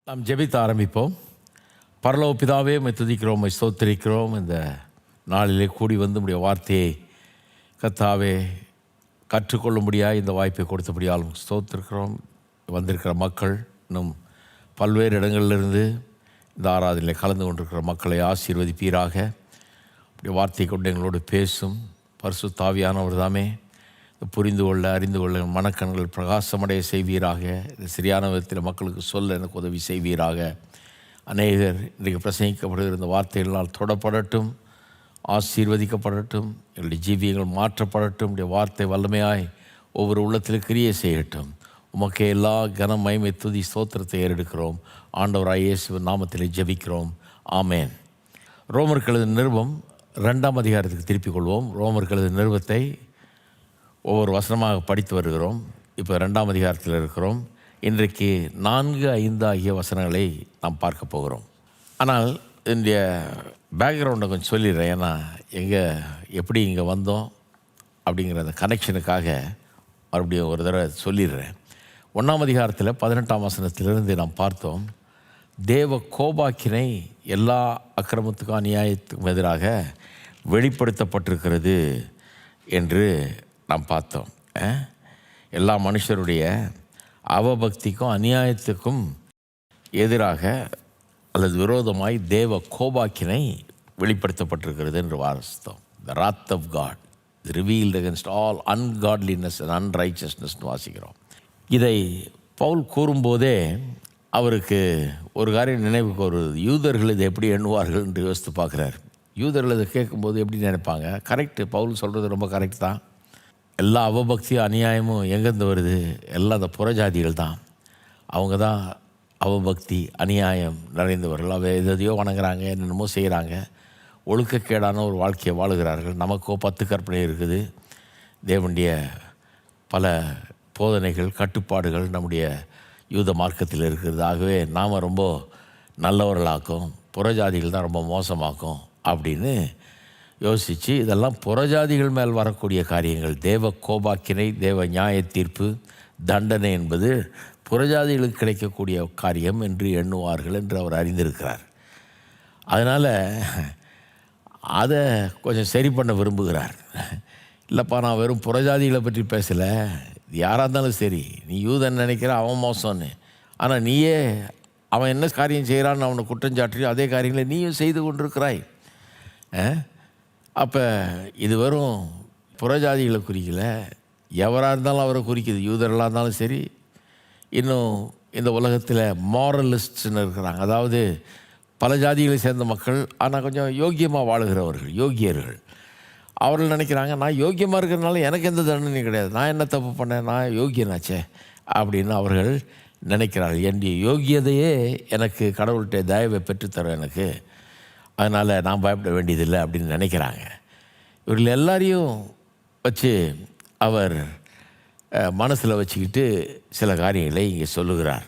நாம் ஜெபித்து ஆரம்பிப்போம். பரலோக பிதாவே, உம்மை துதிக்கிறோம், உம்மை ஸ்தோத்திரிக்கிறோம். இந்த நாளிலே கூடி வந்து உம்முடைய வார்த்தையை கர்த்தாவே கற்றுக்கொள்ளும்படியாக இந்த வாய்ப்பை கொடுத்தபடியால் ஸ்தோத்திரிக்கிறோம். வந்திருக்கிற மக்கள் இன்னும் பல்வேறு இடங்களிலிருந்து இந்த ஆராதனையில் கலந்து கொண்டிருக்கிற மக்களை ஆசீர்வதிப்பீராக. இப்படி வார்த்தை கொண்டு எங்களோடு பேசும் பரிசுத்த ஆவியானவர் தாமே புரிந்து கொள்ள, அறிந்து கொள்ள மனக்கண்கள் பிரகாசமடைய செய்வீராக. இது சரியான விதத்தில் மக்களுக்கு சொல்ல எனக்கு உதவி செய்வீராக. அநேகர் இன்றைக்கு பிரசங்கிக்கப்படுகிற இந்த வார்த்தைகளால் தொடப்படட்டும், ஆசீர்வதிக்கப்படட்டும், எங்களுடைய ஜீவியங்கள் மாற்றப்படட்டும். உடைய வார்த்தை வல்லமையாய் ஒவ்வொரு உள்ளத்தில் கிரியை செய்யட்டும். உமக்கே எல்லா கனம், மகிமை, துதி, ஸ்தோத்திரத்தை ஏறெடுக்கிறோம். ஆண்டவராய் இயேசுவின் நாமத்திலே ஜெபிக்கிறோம். ஆமேன். ரோமருக்கு எழுதின நிருபம் 2ஆம் அதிகாரத்துக்கு திருப்பிக் கொள்வோம். ரோமருக்கு எழுதின நிருபத்தை ஒவ்வொரு வசனமாக படித்து வருகிறோம். இப்போ 2ஆம் அதிகாரத்தில் இருக்கிறோம். இன்றைக்கு 4, 5 ஆகிய வசனங்களை நாம் பார்க்க போகிறோம். ஆனால் என்னுடைய பேக்ரவுண்டை கொஞ்சம் சொல்லிடுறேன். ஏன்னா எப்படி இங்கே வந்தோம் அப்படிங்கிற அந்த கனெக்ஷனுக்காக மறுபடியும் ஒரு தடவை சொல்லிடுறேன். 1ஆம் அதிகாரத்தில் 18ஆம் வசனத்திலிருந்து நாம் பார்த்தோம். தேவ கோபாக்கினை எல்லா அக்கிரமத்துக்கும் அநியாயத்துக்கும் எதிராக வெளிப்படுத்தப்பட்டிருக்கிறது என்று நாம் பார்த்தோம். எல்லா மனுஷருடைய அவபக்திக்கும் அநியாயத்துக்கும் எதிராக அல்லது விரோதமாய் தேவ கோபாக்கினை வெளிப்படுத்தப்பட்டிருக்கிறது என்று வாசித்தோம். த wrath of God is revealed against all ungodliness and unrighteousness வாசிக்கிறோம். இதை பவுல் கூறும்போதே அவருக்கு ஒரு காரியம் நினைவுக்கு ஒரு யூதர்கள் இதை எப்படி எண்ணுவார்கள் என்று யோசித்து பார்க்குறார். யூதர்கள் இதை கேட்கும்போது எப்படி நினைப்பாங்க? கரெக்டு, பவுல் சொல்கிறது ரொம்ப கரெக்ட் தான். எல்லா அவபக்தியும் அநியாயமும் எங்கேருந்து வருது? எல்லாம் அந்த புறஜாதிகள் தான். அவங்க தான் அவபக்தி அநியாயம் நிறைந்தவர்கள். எதையோ வணங்குறாங்க, என்னென்னமோ செய்கிறாங்க, ஒழுக்கக்கேடான ஒரு வாழ்க்கையை வாழுகிறார்கள். நமக்கோ 10 கற்பனை இருக்குது. தேவனுடைய பல போதனைகள், கட்டுப்பாடுகள் நம்முடைய யூத மார்க்கத்தில் இருக்கிறது. ஆகவே நாம் ரொம்ப நல்லவர்களாக்கும், புறஜாதிகள் தான் ரொம்ப மோசமாக்கும் அப்படின்னு யோசித்து இதெல்லாம் புறஜாதிகள் மேல் வரக்கூடிய காரியங்கள். தேவ கோபாக்கினை, தேவ நியாய தீர்ப்பு, தண்டனை என்பது புறஜாதிகளுக்கு கிடைக்கக்கூடிய காரியம் என்று எண்ணுவார்கள் என்று அவர் அறிந்திருக்கிறார். அதனால் அதை கொஞ்சம் சரி பண்ண விரும்புகிறார். இல்லைப்பா, நான் வெறும் புறஜாதிகளை பற்றி பேசலை, யாராக இருந்தாலும் சரி, நீ யூதன் நினைக்கிற அவன் மோசம்னு, ஆனால் நீயே அவன் என்ன காரியம் செய்கிறான்னு அவனை குற்றஞ்சாற்றியோ அதே காரியங்களை நீயும் செய்து கொண்டிருக்கிறாய். அப்போ இது வெறும் புறஜாதிகளை குறிக்கல, எவராக இருந்தாலும் அவரை குறிக்குது. யூதர்களாக இருந்தாலும் சரி, இன்னும் இந்த உலகத்தில் மாரலிஸ்ட்ஸ்ன்னு இருக்கிறாங்க. அதாவது பல ஜாதிகளை சேர்ந்த மக்கள், ஆனால் கொஞ்சம் யோக்கியமாக வாழுகிறவர்கள், யோக்கியர்கள். அவர்கள் நினைக்கிறாங்க, நான் யோக்கியமாக இருக்கிறதுனால எனக்கு எந்த தண்டனையும் கிடையாது, நான் என்ன தப்பு பண்ணேன், நான் யோக்கியனாச்சே அப்படின்னு அவர்கள் நினைக்கிறார்கள். என்னுடைய யோக்கியதையே எனக்கு கடவுள்கிட்ட தயவை பெற்றுத்தரும் எனக்கு, அதனால் நான் பயப்பட வேண்டியதில்லை அப்படின்னு நினைக்கிறாங்க. இவர்கள் எல்லாரையும் வச்சு அவர் மனசில் வச்சுக்கிட்டு சில காரியங்களை இங்கே சொல்லுகிறார்.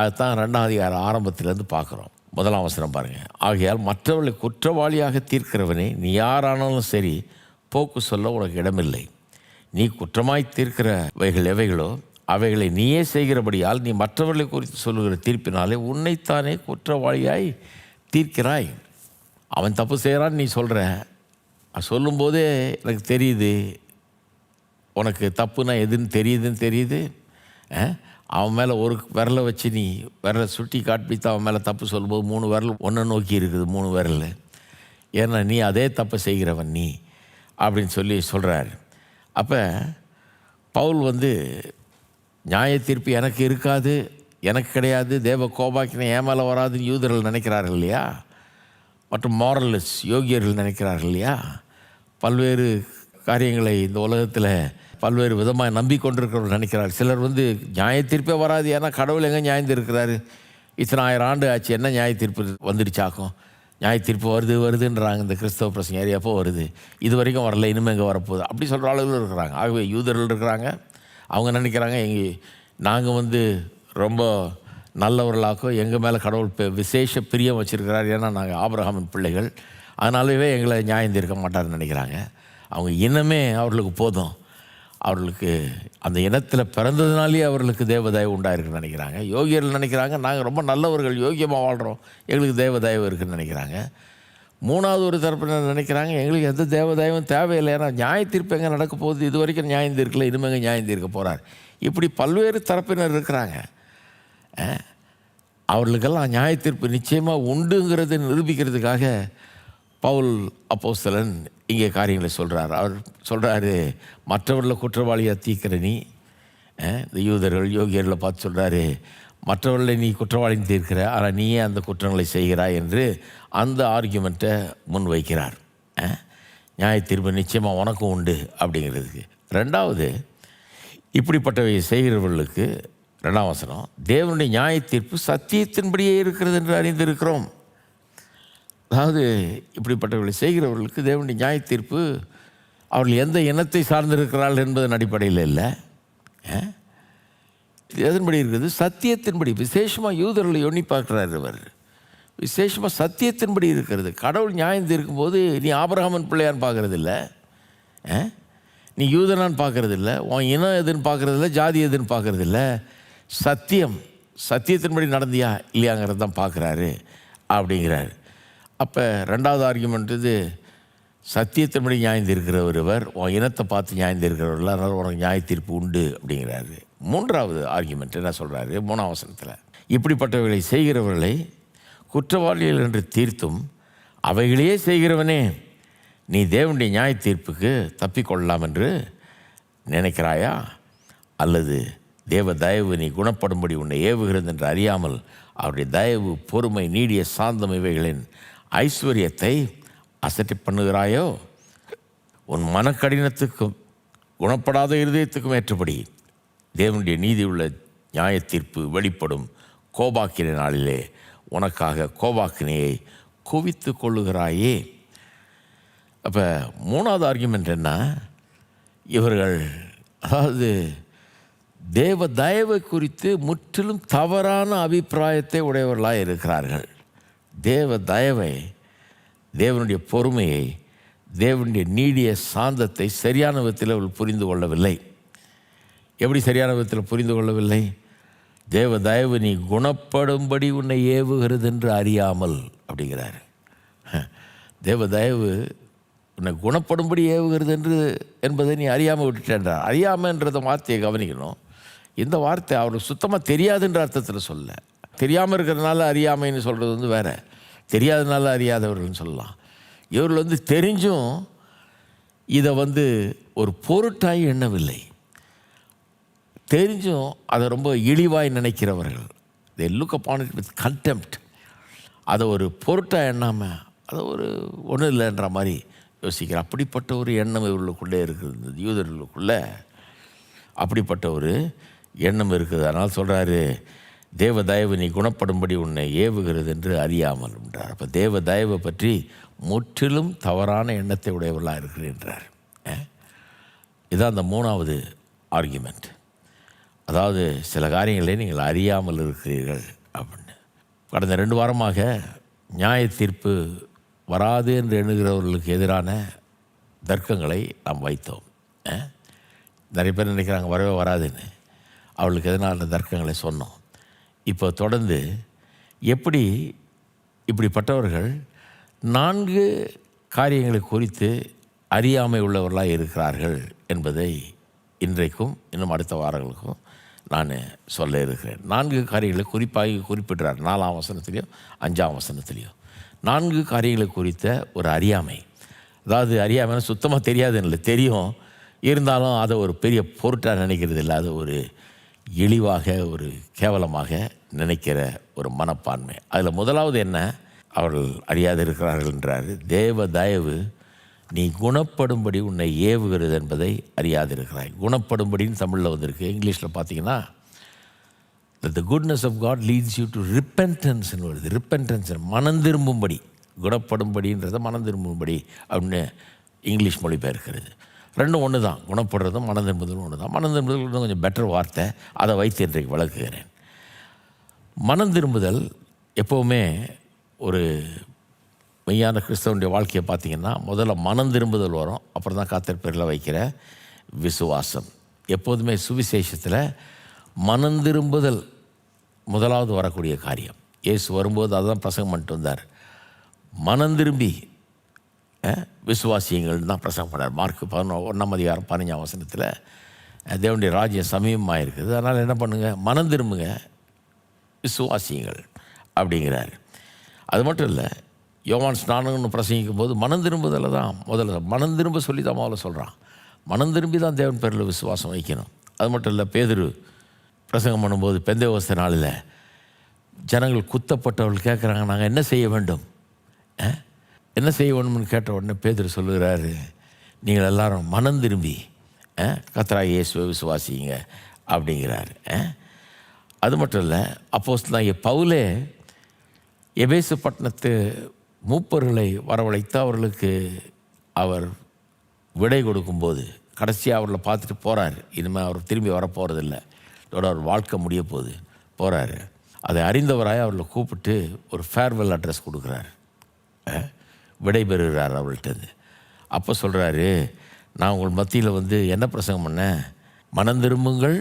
அதுதான் 2ஆம் அதிகாரம் ஆரம்பத்திலேருந்து பார்க்குறோம். 1ஆம் வசனம் பாருங்கள். ஆகையால் மற்றவர்களை குற்றவாளியாக தீர்க்கிறவனே, நீ யாரானாலும் சரி, போக்கு சொல்ல உனக்கு இடமில்லை. நீ குற்றமாய் தீர்க்கிறவைகள் எவைகளோ அவைகளை நீயே செய்கிறபடியால் நீ மற்றவர்களை குறித்து சொல்லுகிற தீர்ப்பினாலே உன்னைத்தானே குற்றவாளியாய் தீர்க்கிறாய். அவன் தப்பு செய்கிறான்னு நீ சொல்கிற, சொல்லும்போதே எனக்கு தெரியுது உனக்கு தப்புனா எதுன்னு தெரியுது. அவன் மேலே ஒரு விரலை வச்சு நீ விரலை சுட்டி காட்பித்து அவன் மேலே தப்பு சொல்லும்போது 3 விரல் ஒன்றை நோக்கி இருக்குது, 3 விரல். ஏன்னா நீ அதே தப்பை செய்கிறவன் நீ அப்படின்னு சொல்கிறார். அப்போ பவுல் நியாய தீர்ப்பு எனக்கு இருக்காது, எனக்கு கிடையாது, தேவ கோபாக்கினை ஏன் மேலே வராதுன்னு யூதர்கள் நினைக்கிறார்கள் இல்லையா, மற்றும் மாரலிஸ்ட் யோகியர்கள் நினைக்கிறார்கள் இல்லையா. பல்வேறு காரியங்களை இந்த உலகத்தில் பல்வேறு விதமாக நம்பிக்கொண்டிருக்கிறவர்கள் நினைக்கிறார். சிலர் நியாய தீர்ப்பே வராது, ஏன்னா கடவுள் எங்கே நியாயம் இருக்கிறாரு, இத்தனை 1000 ஆண்டு ஆச்சு, என்ன நியாய தீர்ப்பு வந்துடுச்சாக்கும், நியாய தீர்ப்பு வருதுன்றாங்க. இந்த கிறிஸ்தவ பிரசங்க எப்போ வருது, இது வரைக்கும் வரல, இனிமேல் எங்கே வரப்போகுது அப்படி சொல்கிற ஆளுகளும் இருக்கிறாங்க. ஆகவே யூதர்கள் இருக்கிறாங்க, அவங்க நினைக்கிறாங்க நாங்கள் ரொம்ப நல்லவர்களாக்கும், எங்கள் மேலே கடவுள் விசேஷ பிரியம் வச்சுருக்கிறார், ஏன்னா நாங்கள் ஆபிரகாமின் பிள்ளைகள், அதனாலவே எங்களை நியாயம் தீர்க்க மாட்டார்னு நினைக்கிறாங்க. அவங்க இனமே அவர்களுக்கு போதும், அவர்களுக்கு அந்த இனத்தில் பிறந்ததுனாலே அவர்களுக்கு தேவதயவு உண்டாயிருக்குன்னு நினைக்கிறாங்க. யோகியர்கள் நினைக்கிறாங்க நாங்கள் ரொம்ப நல்லவர்கள், யோகியமாக வாழ்கிறோம், எங்களுக்கு தேவதயவு இருக்குதுன்னு நினைக்கிறாங்க. மூணாவது ஒரு தரப்பினர் நினைக்கிறாங்க எங்களுக்கு எந்த தேவதயவும் தேவையில்லை, ஏன்னா நியாய தீர்ப்பு எங்கே நடக்க போகுது, இது வரைக்கும் நியாயம் தீர்க்கல, இனிமேங்க நியாயம் தீர்க்க போகிறார். இப்படி பல்வேறு தரப்பினர் இருக்கிறாங்க. அவர்களுக்கெல்லாம் நியாய தீர்ப்பு நிச்சயமாக உண்டுங்கிறத நிரூபிக்கிறதுக்காக பவுல் அப்போஸ்தலன் இங்கே காரியங்களை சொல்கிறார். அவர் சொல்கிறாரு, மற்றவர்களை குற்றவாளியாக தீர்க்கிற நீ, இந்த யூதர்கள் யோகியர்களை பார்த்து சொல்கிறாரு, மற்றவர்களை நீ குற்றவாளின்னு தீர்க்கிற, ஆனால் நீயே அந்த குற்றங்களை செய்கிறாய் என்று அந்த ஆர்கியூமெண்ட்டை முன் வைக்கிறார். நியாய தீர்ப்பு நிச்சயமாக உனக்கும் உண்டு அப்படிங்கிறதுக்கு. ரெண்டாவது, இப்படிப்பட்டவை செய்கிறவர்களுக்கு 2ஆம் வசனம், தேவனுடைய நியாய தீர்ப்பு சத்தியத்தின்படியே இருக்கிறது என்று அறிந்திருக்கிறோம். அதாவது இப்படிப்பட்டவர்களை செய்கிறவர்களுக்கு தேவனுடைய நியாய தீர்ப்பு அவர்கள் எந்த இனத்தை சார்ந்திருக்கிறார்கள் என்பதன் அடிப்படையில் இல்லை, எதன்படி இருக்கிறது, சத்தியத்தின்படி. விசேஷமாக யூதர்களை எண்ணி பார்க்குறார் இவர், விசேஷமாக சத்தியத்தின்படி இருக்கிறது. கடவுள் நியாயம் தீர்க்கும்போது நீ ஆபிரகாமின் பிள்ளையான்னு பார்க்குறதில்ல, நீ யூதனான்னு பார்க்குறதில்ல, உன் இனம் எதுன்னு பார்க்குறதில்ல, ஜாதி எதுன்னு பார்க்குறதில்ல, சத்தியத்தின்படி நடந்தியா இல்லையாங்கிறது தான் பார்க்குறாரு அப்படிங்கிறார். அப்போ ரெண்டாவது ஆர்கியூமெண்ட் இது, சத்தியத்தின்படி நியாயம் தீர்க்கிறவர் இவர், உன் இனத்தை பார்த்து நியாயம் தீர்க்கிறவர்கள், அதனால் உனக்கு நியாய தீர்ப்பு உண்டு அப்படிங்கிறாரு. மூன்றாவது ஆர்கியூமெண்ட் என்ன சொல்கிறாரு 3ஆம் வசனத்தில், இப்படிப்பட்டவர்களை செய்கிறவர்களை குற்றவாளிகள் என்று தீர்த்தும் அவைகளையே செய்கிறவனே நீ தேவனுடைய நியாய தீர்ப்புக்கு தப்பிக்கொள்ளலாம் என்று நினைக்கிறாயா? அல்லது தேவ தயவு நீ குணப்படும்படி உன்னை ஏவுகிறது என்று அறியாமல் அவருடைய தயவு, பொறுமை, நீடிய சாந்தம் இவைகளின் ஐஸ்வர்யத்தை அசட்டை பண்ணுகிறாயோ? உன் மனக்கடினத்துக்கும் குணப்படாத இருதயத்துக்கும் ஏற்றபடி தேவனுடைய நீதி உள்ள நியாய தீர்ப்பு வெளிப்படும் கோபாக்கின நாளிலே உனக்காக கோபாக்கினையை குவித்து கொள்ளுகிறாயே. அப்போ 3வது ஆர்கியூமெண்ட் என்ன, இவர்கள் அதாவது தேவ தயவை குறித்து முற்றிலும் தவறான அபிப்பிராயத்தை உடையவர்களாக இருக்கிறார்கள். தேவ தயவை, தேவனுடைய பொறுமையை, தேவனுடைய நீடிய சாந்தத்தை சரியான விதத்தில் அவர்கள் புரிந்து கொள்ளவில்லை. எப்படி சரியான விதத்தில் புரிந்து கொள்ளவில்லை? தேவ தயவு நீ குணப்படும்படி உன்னை ஏவுகிறது என்று அறியாமல் அப்படிங்கிறார். தேவ தயவு உன்னை குணப்படும்படி ஏவுகிறது என்பதை நீ அறியாமல் விட்டுட்டேன்றார். அறியாமன்றத வார்த்தையை கவனிக்கணும். இந்த வார்த்தை அவருக்கு சுத்தமாக தெரியாதுன்ற அர்த்தத்தில் சொல்ல, தெரியாமல் இருக்கிறதுனால அறியாமைன்னு சொல்கிறது வேறு, தெரியாதனால அறியாதவர்கள்னு சொல்லலாம். இவர்கள் தெரிஞ்சும் இதை ஒரு பொருட்டாய் எண்ணவில்லை, தெரிஞ்சும் அதை ரொம்ப இழிவாய் நினைக்கிறவர்கள். they look upon it with contempt. அதை ஒரு பொருட்டாக எண்ணாமல் அதை ஒன்றும் இல்லைன்ற மாதிரி யோசிக்கிற அப்படிப்பட்ட ஒரு எண்ணம் இவர்களுக்குள்ளே இருக்குது, யூதர்களுக்குள்ளே அப்படிப்பட்ட ஒரு எண்ணம் இருக்குது. அதனால் சொல்கிறாரு, தேவ தயவு நீ குணப்படும்படி உன்னை ஏவுகிறது என்று அறியாமல் என்றார். அப்போ தேவ தயவை பற்றி முற்றிலும் தவறான எண்ணத்தை உடையவர்களாக இருக்கிறார். இதுதான் அந்த 3வது ஆர்கியூமெண்ட். அதாவது சில காரியங்களை நீங்கள் அறியாமல் இருக்கிறீர்கள் அப்படின்னு. கடந்த 2 வாரமாக நியாய தீர்ப்பு வராது என்று எண்ணுகிறவர்களுக்கு எதிரான தர்க்கங்களை நாம் வைத்தோம். நிறைய பேர் நினைக்கிறாங்க வரவே வராதுன்னு, அவளுக்கு எதனால் தர்க்கங்களை சொன்னோம். இப்போ தொடர்ந்து எப்படி இப்படிப்பட்டவர்கள் 4 காரியங்களை குறித்து அறியாமை உள்ளவர்களாக இருக்கிறார்கள் என்பதை இன்றைக்கும் இன்னும் அடுத்த வாரங்களுக்கும் நான் சொல்ல இருக்கிறேன். 4 காரியங்களை குறிப்பாக குறிப்பிடுறார் 4ஆம் வசனத்திலையும் 5ஆம் வசனத்திலையும். 4 காரியங்களை குறித்த ஒரு அறியாமை. அதாவது அறியாமைன்னா சுத்தமாக தெரியாதுன்னு இல்லை, தெரியும், இருந்தாலும் அதை ஒரு பெரிய பொருட்டாக நினைக்கிறது இல்லை, அது ஒரு இழிவாக ஒரு கேவலமாக நினைக்கிற ஒரு மனப்பான்மை. அதில் முதலாவது என்ன, அவர்கள் அறியாது இருக்கிறார்கள் என்றார். தேவ தயவு நீ குணப்படும்படி உன்னை ஏவுகிறது என்பதை அறியாது இருக்கிறாய். குணப்படும்படின்னு தமிழில் வந்திருக்கு. இங்கிலீஷில் பார்த்தீங்கன்னா the goodness of God leads you to repentance ன்னு வருது. ரிப்பென்டன்ஸ் மனம் திரும்பும்படி, குணப்படும்படின்றதை மனம் திரும்பும்படி அப்படின்னு இங்கிலீஷ் மொழிபெயர்க்கிறது. ரெண்டும் ஒன்று தான், குணப்படுறதும் மனம் திரும்புதலும் ஒன்று தான். மனம் திரும்புதல் கொஞ்சம் பெட்டர் வார்த்தை, அதை வைத்து இன்றைக்கு விளக்குகிறேன். மனம் திரும்புதல் எப்போவுமே ஒரு மெய்யான கிறிஸ்தவனுடைய வாழ்க்கையை பார்த்திங்கன்னா முதல்ல மனம் திரும்புதல் வரும், அப்புறம் தான் கர்த்தர் பேரில் வைக்கிற விசுவாசம். எப்போதுமே சுவிசேஷத்தில் மனந்திரும்புதல் முதலாவது வரக்கூடிய காரியம். இயேசு வரும்போது அதுதான் பிரசங்கம் பண்ணிட்டு வந்தார். மனந்திரும்பி விசுவாசியங்கள் தான் பிரசங்கம் பண்ணார். மார்க் 1:15 தேவனுடைய ராஜ்யம் சமீபமாக இருக்குது, அதனால் என்ன பண்ணுங்கள், மனம் திரும்புங்க, விசுவாசியங்கள் அப்படிங்கிறார். அது மட்டும் இல்லை, யோவான் ஸ்நானம்னு பிரசங்கிக்கும் போது மனம் திரும்புதலை தான் முதல்ல மனம் திரும்ப சொல்லி தான் முதல்ல சொல்கிறான். மனம் திரும்பி தான் தேவன் பேரில் விசுவாசம் வைக்கணும். அது மட்டும் இல்லை, பேதுரு பிரசங்கம் பண்ணும்போது பெந்தேகோஸ்தே நாளில் ஜனங்கள் குத்தப்பட்டவர்கள் கேட்குறாங்க, நாங்கள் என்ன செய்ய வேண்டும், என்ன செய்ய வேண்டும்னு கேட்ட உடனே பேதுரு சொல்லுகிறாரு, நீங்கள் எல்லாரும் மனம் திரும்பி கர்த்தராகிய இயேசுவை விசுவாசிங்க அப்படிங்கிறார். அது மட்டும் இல்லை, அப்போஸ்தலனாகிய பவுலே எபேசு பட்டணத்து மூப்பர்களை வரவழைத்து அவர்களுக்கு அவர் விடை கொடுக்கும்போது கடைசியாக அவர்களை பார்த்துட்டு போகிறார். இனிமேல் அவர் திரும்பி வரப்போகிறதில்லை, இதோட அவர் வாழ்க்கை முடிய போகுது, போகிறாரு. அதை அறிந்தவராய் அவர்களை கூப்பிட்டு ஒரு ஃபேர்வெல் அட்ரஸ் கொடுக்குறாரு, விடைபெறுகிறார் அவர்கள்ட்டது. அப்போ சொல்கிறாரு, நான் உங்கள் மத்தியில் என்ன பிரசங்கம் பண்ணேன், மனம் திரும்புங்கள்,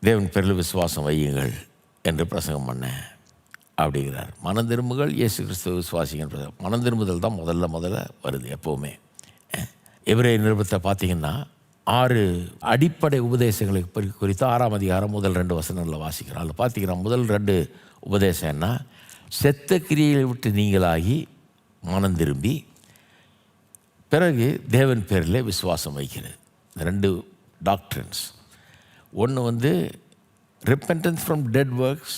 தேவன் பேரில் விசுவாசம் வையுங்கள் என்று பிரசங்கம் பண்ணேன் அப்படிங்கிறார். மனம் திரும்புகள், இயேசு கிறிஸ்துவ விசுவாசிங்க. மனம் திரும்புதல் தான் முதல்ல வருது எப்போவுமே. எபிரேய நிருபத்தை பார்த்தீங்கன்னா 6 அடிப்படை உபதேசங்களை குறித்து 6ஆம் அதிகாரம் முதல் 2 வசனங்களில் வாசிக்கிறோம். அதில் பார்த்தீங்கன்னா முதல் 2 உபதேசம் என்ன, செத்த கிரியைகளை விட்டு நீங்களாகி மனம் திரும்பி பிறகு தேவன் பேரில் விசுவாசம் வைக்கிறது. 2 டாக்ட்ரின்ஸ். ஒன்று repentance from dead works,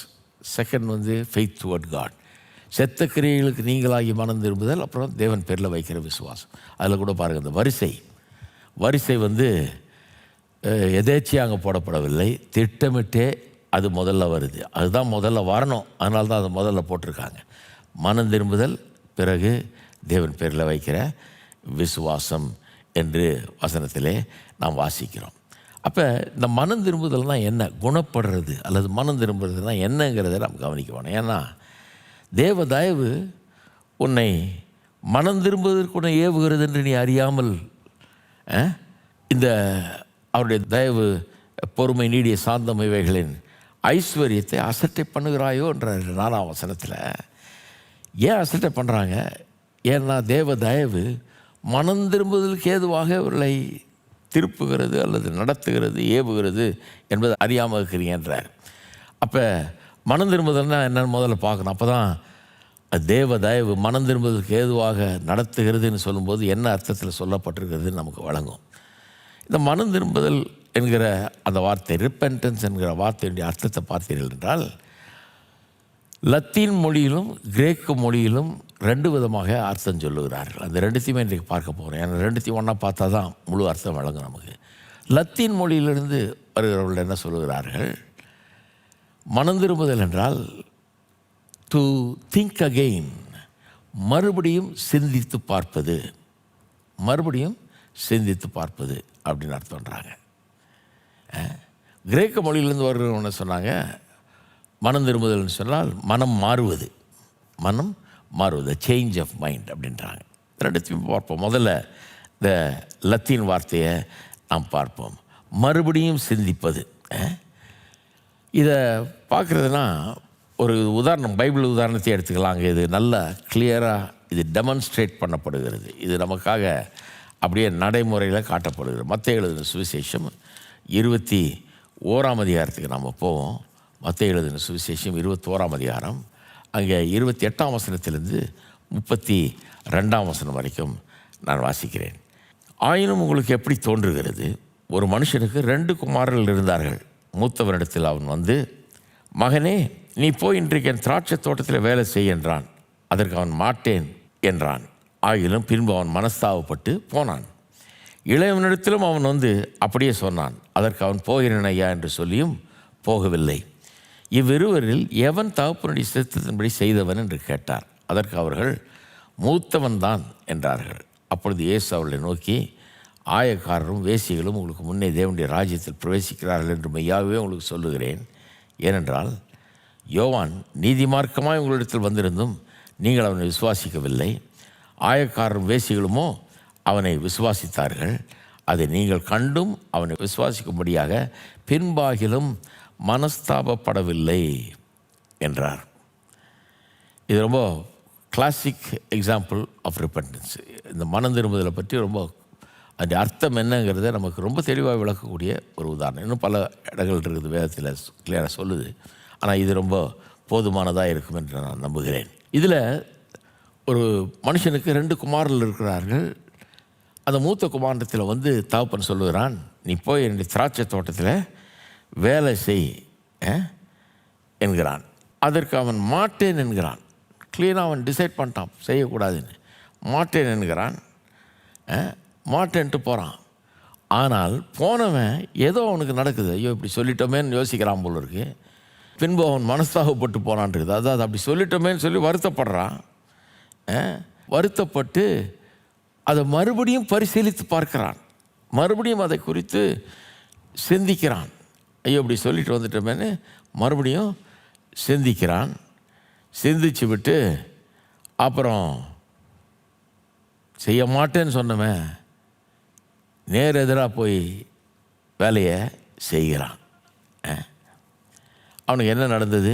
second faith toward God. செத்த கிரியைகளுக்கு நீங்களாகி மனம் திரும்புதல், அப்புறம் தேவன் பேரில் வைக்கிற விசுவாசம். அதில் கூட பாருங்கள், இந்த வரிசை எதேச்சியாக அங்கே போடப்படவில்லை, திட்டமிட்டே அது முதல்ல வருது. அதுதான் முதல்ல வரணும், அதனால தான் அது முதல்ல போட்டிருக்காங்க. மனம் திரும்புதல், பிறகு தேவன் பேரில் வைக்கிற விசுவாசம் என்று வசனத்திலே நாம் வாசிக்கிறோம். அப்போ இந்த மனம் திரும்புதல்னால் என்ன, குணப்படுறது அல்லது மனம் திரும்புறதுனா என்னங்கிறத நாம் கவனிக்க வேணும். ஏன்னா தேவ தயவு உன்னை மனம் திரும்புவதற்கு உன்னை ஏவுகிறது என்று நீ அறியாமல் இந்த அவருடைய தயவு, பொறுமை, நீடிய சாந்தம் இவைகளின் ஐஸ்வர்யத்தை அசட்டை பண்ணுகிறாயோ என்ற 4ஆம் வசனத்தில். ஏன் அசட்டை பண்ணுறாங்க? ஏன்னா தேவ தயவு மனம் திரும்புவதற்கு ஏதுவாக அவர்களை திருப்புகிறது அல்லது நடத்துகிறது, ஏவுகிறது என்பது அறியாமல் இருக்கிறீங்கன்றார். அப்போ மனம் திரும்புதல்னா என்னென்னு முதல்ல பார்க்கணும். அப்போ தான் தேவ தயவு மனம் திரும்புவதற்கு ஏதுவாக நடத்துகிறதுன்னு சொல்லும்போது என்ன அர்த்தத்தில் சொல்லப்பட்டிருக்கிறதுன்னு நமக்கு வழங்கும். இந்த மனம் திரும்புதல் என்கிற அந்த வார்த்தை, ரிப்பென்டன்ஸ் என்கிற வார்த்தையுடைய அர்த்தத்தை பார்த்தீர்கள் என்றால், லத்தீன் மொழியிலும் கிரேக்க மொழியிலும் 2 விதமாக அர்த்தம் சொல்லுகிறார்கள். அந்த 2த்தையுமே இன்றைக்கு பார்க்க போகிறோம். ஏன்னா 2த்தையும் ஒன்றா பார்த்தா தான் முழு அர்த்தம் வழங்கும் நமக்கு. லத்தீன் மொழியிலிருந்து வருகிறவர்கள் என்ன சொல்லுகிறார்கள், மனம் திரும்புதல் என்றால் டு திங்க் அகெயின், மறுபடியும் சிந்தித்து பார்ப்பது, மறுபடியும் சிந்தித்து பார்ப்பது அப்படின்னு அர்த்தம்ன்றாங்க. கிரேக்க மொழியிலேருந்து வருகிறவங்க சொன்னாங்க, மனம் திரும்புதல்னு சொன்னால் மனம் மாறுவது, சேஞ்ச் ஆஃப் மைண்ட் அப்படின்றாங்க. 2த்தையும் பார்ப்போம். முதல்ல இந்த லத்தீன் வார்த்தையை நாம் பார்ப்போம், மறுபடியும் சிந்திப்பது. இதை பார்க்குறதுனா ஒரு உதாரணம், பைபிள் உதாரணத்தை எடுத்துக்கலாங்க. இது நல்லா கிளியராக இது டெமான்ஸ்ட்ரேட் பண்ணப்படுகிறது. இது நமக்காக அப்படியே நடைமுறையில் காட்டப்படுகிறது. மத்தேயு எழுதின சுவிசேஷம் 21ஆம் அதிகாரத்துக்கு நம்ம போவோம். மத்தேயு எழுதின சுவிசேஷம் 21ஆம் அதிகாரம், அங்கே 28ஆம் வசனத்திலிருந்து 32ஆம் வசனம் வரைக்கும் நான் வாசிக்கிறேன். ஆயினும் உங்களுக்கு எப்படி தோன்றுகிறது, ஒரு மனுஷனுக்கு 2 குமாரர்கள் இருந்தார்கள். மூத்தவனிடத்தில் அவன் மகனே, நீ போய் இன்றைக்கு என் திராட்சை தோட்டத்தில் வேலை செய் என்றான். அதற்கு அவன் மாட்டேன் என்றான். ஆகிலும் பின்பு அவன் மனஸ்தாபப்பட்டு போனான். இளையவனிடத்திலும் அவன் அப்படியே சொன்னான். அதற்கு அவன் போகிறேன் ஐயா என்று சொல்லியும் போகவில்லை. இவ்விருவரில் எவன் தகப்பனுடைய சித்தத்தின்படி செய்தவன் என்று கேட்டார். அதற்கு அவர்கள் மூத்தவன் தான் என்றார்கள். அப்பொழுது இயேசு அவர்களை நோக்கி, ஆயக்காரரும் வேசிகளும் உங்களுக்கு முன்னே தேவனுடைய ராஜ்யத்தில் பிரவேசிக்கிறார்கள் என்று மெய்யாகவே உங்களுக்கு சொல்லுகிறேன். ஏனென்றால் யோவான் நீதிமார்க்கமாய் உங்களிடத்தில் வந்திருந்தும் நீங்கள் அவனை விசுவாசிக்கவில்லை. ஆயக்காரரும் வேசிகளுமோ அவனை விசுவாசித்தார்கள். அதை நீங்கள் கண்டும் அவனை விசுவாசிக்கும்படியாக பின்பாகிலும் மனஸ்தாபப்படவில்லை என்றார். இது ரொம்ப கிளாசிக் எக்ஸாம்பிள் ஆஃப் ரிப்பெண்டன்ஸ். இந்த மனம் திரும்புதலை பற்றி ரொம்ப அந்த அர்த்தம் என்னங்கிறத நமக்கு ரொம்ப தெளிவாக விளக்கக்கூடிய ஒரு உதாரணம். இன்னும் பல இடங்கள் இருக்குது, வேதத்தில் கிளியராக சொல்லுது. ஆனால் இது ரொம்ப போதுமானதாக இருக்கும் என்று நான் நம்புகிறேன். இதில் ஒரு மனுஷனுக்கு 2 குமாரர்கள் இருக்கிறார்கள். அந்த மூத்த குமாரத்தில் வந்து தகப்பன் சொல்லுகிறான், நீ போய் என்னுடைய திராட்சை தோட்டத்தில் வேலை செய் என்கிறான். அதற்கு அவன் மாட்டேன் என்கிறான். க்ளீனாக அவன் டிசைட் பண்ணிட்டான் செய்யக்கூடாதுன்னு. மாட்டேன் என்கிறான். மாட்டேன்ட்டு போகிறான். ஆனால் போனவன் ஏதோ அவனுக்கு நடக்குது, ஐயோ இப்படி சொல்லிட்டோமேன்னு யோசிக்கிறான் போல இருக்கு. பின்பு அவன் மனஸ்தாபப்பட்டு போனான் இருக்குது. அதாவது அப்படி சொல்லிட்டோமேன்னு சொல்லி வருத்தப்படுறான். வருத்தப்பட்டு அதை மறுபடியும் பரிசீலித்து பார்க்கிறான். மறுபடியும் அதை குறித்து சிந்திக்கிறான். ஐயோ இப்படி சொல்லிட்டு வந்துட்டோமேன்னு மறுபடியும் சிந்திக்கிறான். சிந்திச்சு விட்டு அப்புறம் செய்ய மாட்டேன்னு சொன்னவன் நேர் எதிராக போய் வேலையை செய்கிறான். அவனுக்கு என்ன நடந்தது?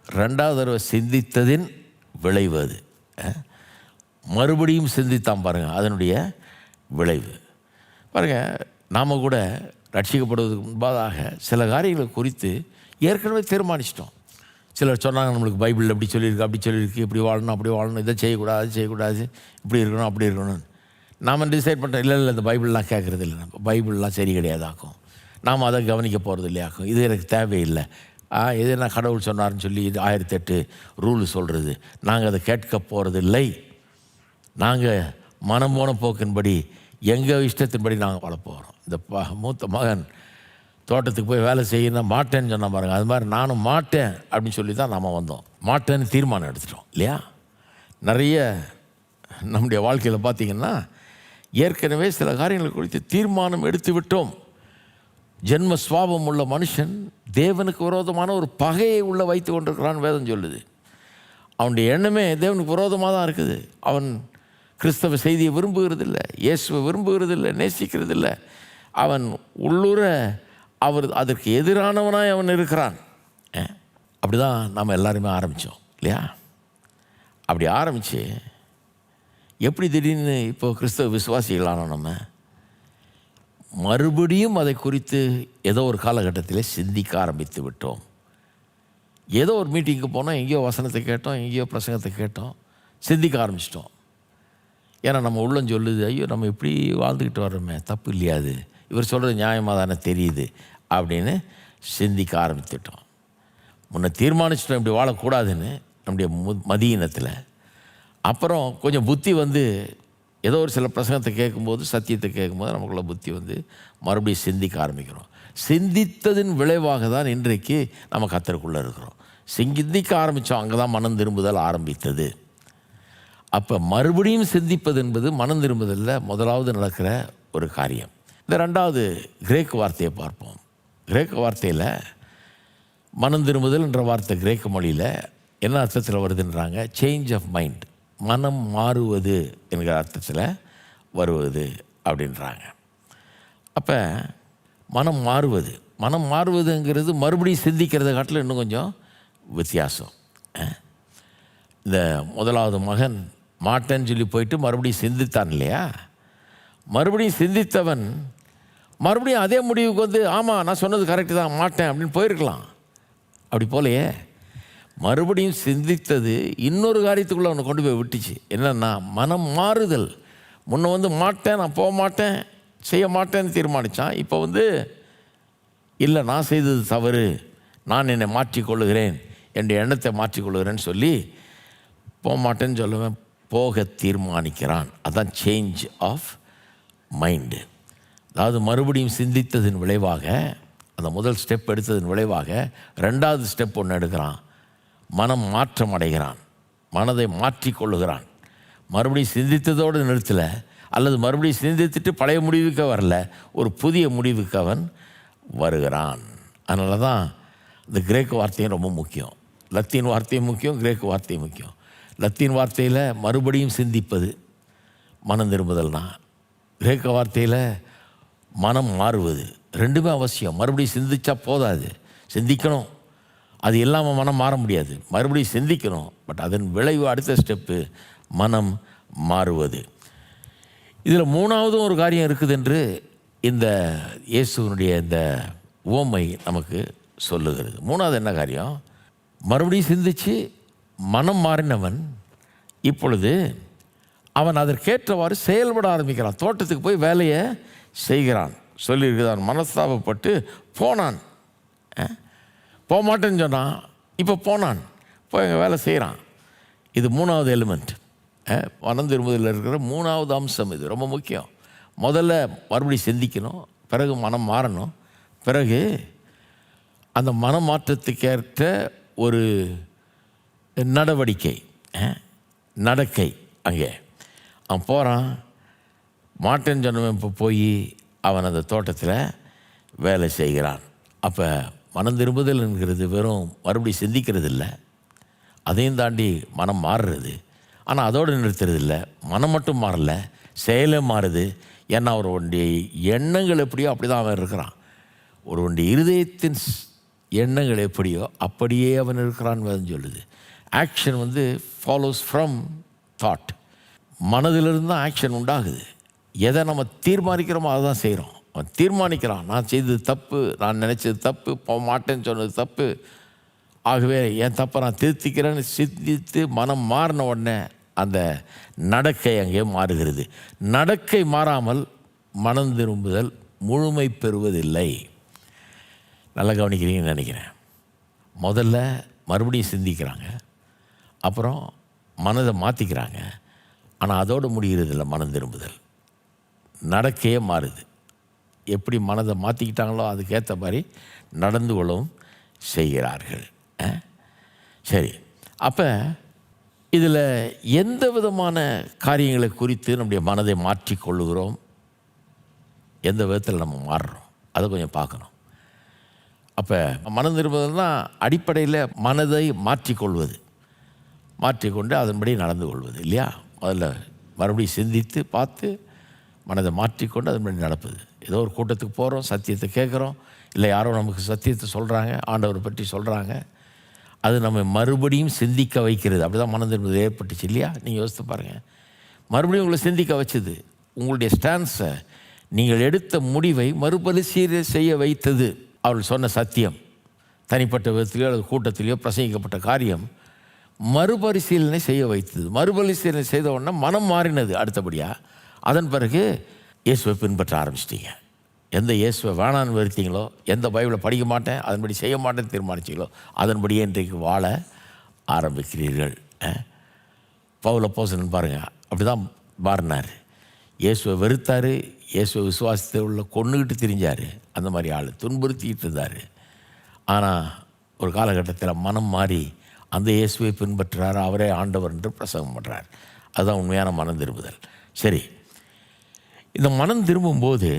2வது தடவை சிந்தித்ததின் விளைவு அது. மறுபடியும் சிந்தித்தான் பாருங்கள், அதனுடைய விளைவு பாருங்கள். நாம் கூட ரட்சிக்கப்படுவதற்கு முன்பாக சில காரியங்களை குறித்து ஏற்கனவே தீர்மானிச்சிட்டோம். சிலர் சொன்னாங்க, நம்மளுக்கு பைபிளில் அப்படி சொல்லியிருக்கு, அப்படி சொல்லியிருக்கு, இப்படி வாழணும், அப்படி வாழணும், இதை செய்யக்கூடாது, அது செய்யக்கூடாது, இப்படி இருக்கணும், அப்படி இருக்கணும். நாம் டிசைட் பண்ணுறோம், இல்லை இந்த பைபிள்லாம் கேட்குறது இல்லை, நம்ம பைபிள்லாம் சரி கிடையாதாக்கும், நாம் அதை கவனிக்க போகிறது இல்லையாக்கும், இது எனக்கு தேவையில்லை, இது என்ன கடவுள் சொன்னார்னு சொல்லி இது 1008 ரூல் சொல்கிறது, நாங்கள் அதை கேட்க போகிறது இல்லை, நாங்கள் மனம் போன போக்கின்படி எங்கள் இஷ்டத்தின்படி நாங்கள் வாழ போகிறோம். இந்த மூத்த மகன் தோட்டத்துக்கு போய் வேலை செய்யணும் மாட்டேன்னு சொன்ன பாருங்க, அது மாதிரி நானும் மாட்டேன் அப்படின்னு சொல்லி தான் நாம் வந்தோம். மாட்டேன்னு தீர்மானம் எடுத்துட்டோம் இல்லையா? நிறைய நம்முடைய வாழ்க்கையில் பார்த்திங்கன்னா ஏற்கனவே சில காரியங்கள் குறித்து தீர்மானம் எடுத்து விட்டோம். ஜென்ம சுவாபம் உள்ள மனுஷன் தேவனுக்கு விரோதமான ஒரு பகையை உள்ள வைத்து கொண்டிருக்கிறான்னு வேதம் சொல்லுது. அவனுடைய எண்ணமே தேவனுக்கு விரோதமாக தான் இருக்குது. அவன் கிறிஸ்தவ செய்தியை விரும்புகிறதில்லை, இயேசுவை விரும்புகிறதில்லை, நேசிக்கிறதில்லை. அவன் உள்ளூர அதற்கு எதிரானவனாய் அவன் இருக்கிறான். அப்படி தான் நாம் எல்லாருமே ஆரம்பித்தோம் இல்லையா? அப்படி ஆரம்பித்து எப்படி திடீர்னு இப்போது கிறிஸ்தவ விசுவாசிகளானோ நம்ம மறுபடியும் அதை குறித்து ஏதோ ஒரு காலகட்டத்தில் சிந்திக்க ஆரம்பித்து விட்டோம். ஏதோ ஒரு மீட்டிங்க்கு போனோம், எங்கேயோ வசனத்தை கேட்டோம், எங்கேயோ பிரசங்கத்தை கேட்டோம், சிந்திக்க ஆரம்பிச்சிட்டோம். ஏன்னா நம்ம உள்ளம் சொல்லுது, ஐயோ நம்ம இப்படி வாழ்ந்துக்கிட்டு வர்றோமே, தப்பு இல்லையா, அது இவர் சொல்கிறது நியாயமாக தானே தெரியுது அப்படின்னு சிந்திக்க ஆரம்பித்துட்டோம். முன்ன தீர்மானிச்சிட்டோம் இப்படி வாழக்கூடாதுன்னு நம்முடைய மதியினத்தில். அப்புறம் கொஞ்சம் புத்தி வந்து ஏதோ ஒரு சில பிரசங்கத்தை கேட்கும்போது, சத்தியத்தை கேட்கும்போது நமக்குள்ள புத்தி வந்து மறுபடியும் சிந்திக்க ஆரம்பிக்கிறோம். சிந்தித்ததின் விளைவாக தான் இன்றைக்கு நம்ம கர்த்தருக்குள்ளே இருக்கிறோம். சிந்திக்க ஆரம்பித்தோம், அங்கே தான் மனம் திரும்புதல் ஆரம்பித்தது. அப்போ மறுபடியும் சிந்திப்பது என்பது மனம் திரும்புதலில் முதலாவது நடக்கிற ஒரு காரியம். இந்த 2வது கிரேக்க வார்த்தையை பார்ப்போம். கிரேக்க வார்த்தையில் மனம் திரும்புதல் என்ற வார்த்தை கிரேக்க மொழியில் என்ன அர்த்தத்தில் வருதுன்றாங்க? சேஞ்ச் ஆஃப் மைண்ட், மனம் மாறுவது என்கிற அர்த்தத்தில் வருவது அப்படின்றாங்க. அப்போ மனம் மாறுவதுங்கிறது மறுபடியும் சிந்திக்கிறத காட்டில் இன்னும் கொஞ்சம் வித்தியாசம். இந்த முதலாவது மகன் மாட்டேன்னு சொல்லி போயிட்டு மறுபடியும் சிந்தித்தான் இல்லையா? மறுபடியும் சிந்தித்தவன் மறுபடியும் அதே முடிவுக்கு வந்து, ஆமாம் நான் சொன்னது கரெக்டு தான், மாட்டேன் அப்படின்னு போயிருக்கலாம். அப்படி போலையே, மறுபடியும் சிந்தித்தது இன்னொரு காரியத்துக்குள்ளே அவனை கொண்டு போய் விட்டுச்சு. என்னென்னா மனம் மாறுதல். முன்ன வந்து மாட்டேன், நான் போக மாட்டேன், செய்ய மாட்டேன்னு தீர்மானித்தான். இப்போ வந்து இல்லை, நான் செய்தது தவறு, நான் என்னை மாற்றிக்கொள்ளுகிறேன், என்னுடைய எண்ணத்தை மாற்றிக்கொள்ளுகிறேன்னு சொல்லி போக மாட்டேன்னு சொல்லுவேன், போக தீர்மானிக்கிறான். அதுதான் சேஞ்ச் ஆஃப் மைண்டு. அதாவது மறுபடியும் சிந்தித்ததின் விளைவாக, அந்த முதல் ஸ்டெப் எடுத்ததன் விளைவாக 2வது ஸ்டெப் ஒன்று எடுக்கிறான். மனம் மாற்றம் அடைகிறான், மனதை மாற்றிக்கொள்ளுகிறான். மறுபடியும் சிந்தித்ததோடு நிறுத்தலை, அல்லது மறுபடியும் சிந்தித்துட்டு பழைய முடிவுக்கு வரல, ஒரு புதிய முடிவுக்கு அவன் வருகிறான். அதனால தான் இந்த கிரேக்க வார்த்தையும் ரொம்ப முக்கியம். லத்தீன் வார்த்தையும் முக்கியம், கிரேக்க வார்த்தையும் முக்கியம். லத்தீன் வார்த்தையில் மறுபடியும் சிந்திப்பது மனம் திரும்புதல்னா, கிரேக்க வார்த்தையில் மனம் மாறுவது, ரெண்டுமே அவசியம். மறுபடியும் சிந்திச்சா போதாது, சிந்திக்கணும். அது இல்லாமல் மனம் மாற முடியாது. மறுபடியும் சிந்திக்கணும். பட் அதன் விளைவு, அடுத்த ஸ்டெப்பு மனம் மாறுவது. இதில் மூணாவதும் ஒரு காரியம் இருக்குது என்று இந்த இயேசுவினுடைய இந்த உவமை நமக்கு சொல்லுகிறது. மூணாவது என்ன காரியம்? மறுபடியும் சிந்தித்து மனம் மாறினவன் இப்பொழுது அவன் அதற்கேற்றவாறு செயல்பட ஆரம்பிக்கிறான். தோட்டத்துக்கு போய் வேலையை செய்கிறான். சொல்லியிருக்கிறான், மனஸ்தாபப்பட்டு போனான். போக மாட்டேன்னு சொன்னான், இப்போ போனான், போய் எங்கள் வேலை செய்கிறான். இது மூணாவது எலிமெண்ட், மனம் திரும்புதலில் இருக்கிற மூணாவது அம்சம். இது ரொம்ப முக்கியம். முதல்ல மறுபடியும் சிந்திக்கணும், பிறகு மனம் மாறணும், பிறகு அந்த மனமாற்றத்துக்கேற்ற ஒரு நடவடிக்கை, நடக்கை. அங்கே அவன் போகிறான், மாட்டேன்னு சொன்னவன் இப்போ போய் அவன் அந்த தோட்டத்தில் வேலை செய்கிறான். அப்போ மனம் திரும்புதல் என்கிறது வெறும் மறுபடியும் சிந்திக்கிறது இல்லை, அதையும் தாண்டி மனம் மாறுறது. ஆனால் அதோடு நிறுத்துறது இல்லை. மனம் மட்டும் மாறல, செயலே மாறுது. ஏன்னா ஒருவனுடைய எண்ணங்கள் எப்படியோ அப்படி தான் அவன் இருக்கிறான். ஒருவனுடைய இருதயத்தின் எண்ணங்கள் எப்படியோ அப்படியே அவன் இருக்கிறான்னு சொல்லுது. Action follows from thought. மனதிலிருந்து தான் ஆக்ஷன் உண்டாகுது. எதை நம்ம தீர்மானிக்கிறோமோ அதை தான் செய்கிறோம். அவன் தீர்மானிக்கிறான், நான் செய்தது தப்பு, நான் நினச்சது தப்பு, போக மாட்டேன்னு சொன்னது தப்பு, ஆகவே என் தப்பை நான் திருத்திக்கிறேன்னு சிந்தித்து மனம் மாறின உடனே அந்த நடக்கை அங்கே மாறுகிறது. நடக்கை மாறாமல் மனம் திரும்புதல் முழுமை பெறுவதில்லை. நல்லா கவனிக்கிறீங்கன்னு நினைக்கிறேன். முதல்ல மறுபடியும் சிந்திக்கிறாங்க, அப்புறம் மனதை மாற்றிக்கிறாங்க. ஆனால் அதோடு முடிகிறதில்ல மனம் திரும்புதல். நடக்கையே மாறுது. எப்படி மனதை மாற்றிக்கிட்டாங்களோ அதுக்கேற்ற மாதிரி நடந்து கொள்ளவும் செய்கிறார்கள். சரி, அப்போ இதில் எந்த விதமான காரியங்களை குறித்து நம்முடைய மனதை மாற்றிக்கொள்ளுகிறோம், எந்த விதத்தில் நம்ம மாறுறோம், அதை கொஞ்சம் பார்க்கணும். அப்போ மனம் திரும்புதல்னால் அடிப்படையில் மனதை மாற்றிக்கொள்வது, மாற்றிக்கொண்டு அதன்படி நடந்து கொள்வது இல்லையா? முதல்ல மறுபடியும் சிந்தித்து பார்த்து மனதை மாற்றிக்கொண்டு அதன்படி நடப்பது. ஏதோ ஒரு கூட்டத்துக்கு போகிறோம், சத்தியத்தை கேட்குறோம், இல்லை யாரோ நமக்கு சத்தியத்தை சொல்கிறாங்க, ஆண்டவரை பற்றி சொல்கிறாங்க, அது நம்ம மறுபடியும் சிந்திக்க வைக்கிறது. அப்படி தான் மனம் திரும்புதல் ஏற்பட்டுச்சு இல்லையா? நீங்கள் யோசித்து பாருங்கள். மறுபடியும் உங்களை சிந்திக்க வச்சது, உங்களுடைய ஸ்டான்ஸை, நீங்கள் எடுத்த முடிவை மறுபரிசீலனை செய்ய வைத்தது. அவள் சொன்ன சத்தியம், தனிப்பட்ட விதத்திலையோ அல்லது கூட்டத்திலேயோ பிரசங்கிக்கப்பட்ட காரியம் மறுபரிசீலனை செய்ய வைத்தது. மறுபரிசீலனை செய்த உடனே மனம் மாறினது. அடுத்தபடியாக அதன் பிறகு இயேசுவை பின்பற்ற ஆரம்பிச்சிட்டிங்க. எந்த இயேசுவை வேணான்னு வெறுத்தீங்களோ, எந்த பைபிளை படிக்க மாட்டேன், அதன்படி செய்ய மாட்டேன்னு தீர்மானிச்சிங்களோ, அதன்படியே இன்றைக்கு வாழ ஆரம்பிக்கிறீர்கள். பவுல் அப்போஸ்தலன் பாருங்கள், அப்படி தான் மாறினார். இயேசுவை வெறுத்தார், இயேசுவை விசுவாசத்தை உள்ள கொன்னுக்கிட்டு திரிஞ்சார். அந்த மாதிரி ஆள் துன்புறுத்திக்கிட்டு இருந்தார். ஆனால் ஒரு காலகட்டத்தில் மனம் மாறி அந்த இயேசுவை பின்பற்றுறார், அவரே ஆண்டவர் என்று பிரசங்கம் பண்ணுறார். அதுதான் உண்மையான மனம் திரும்புதல். சரி, இந்த மனம் திரும்பும்போது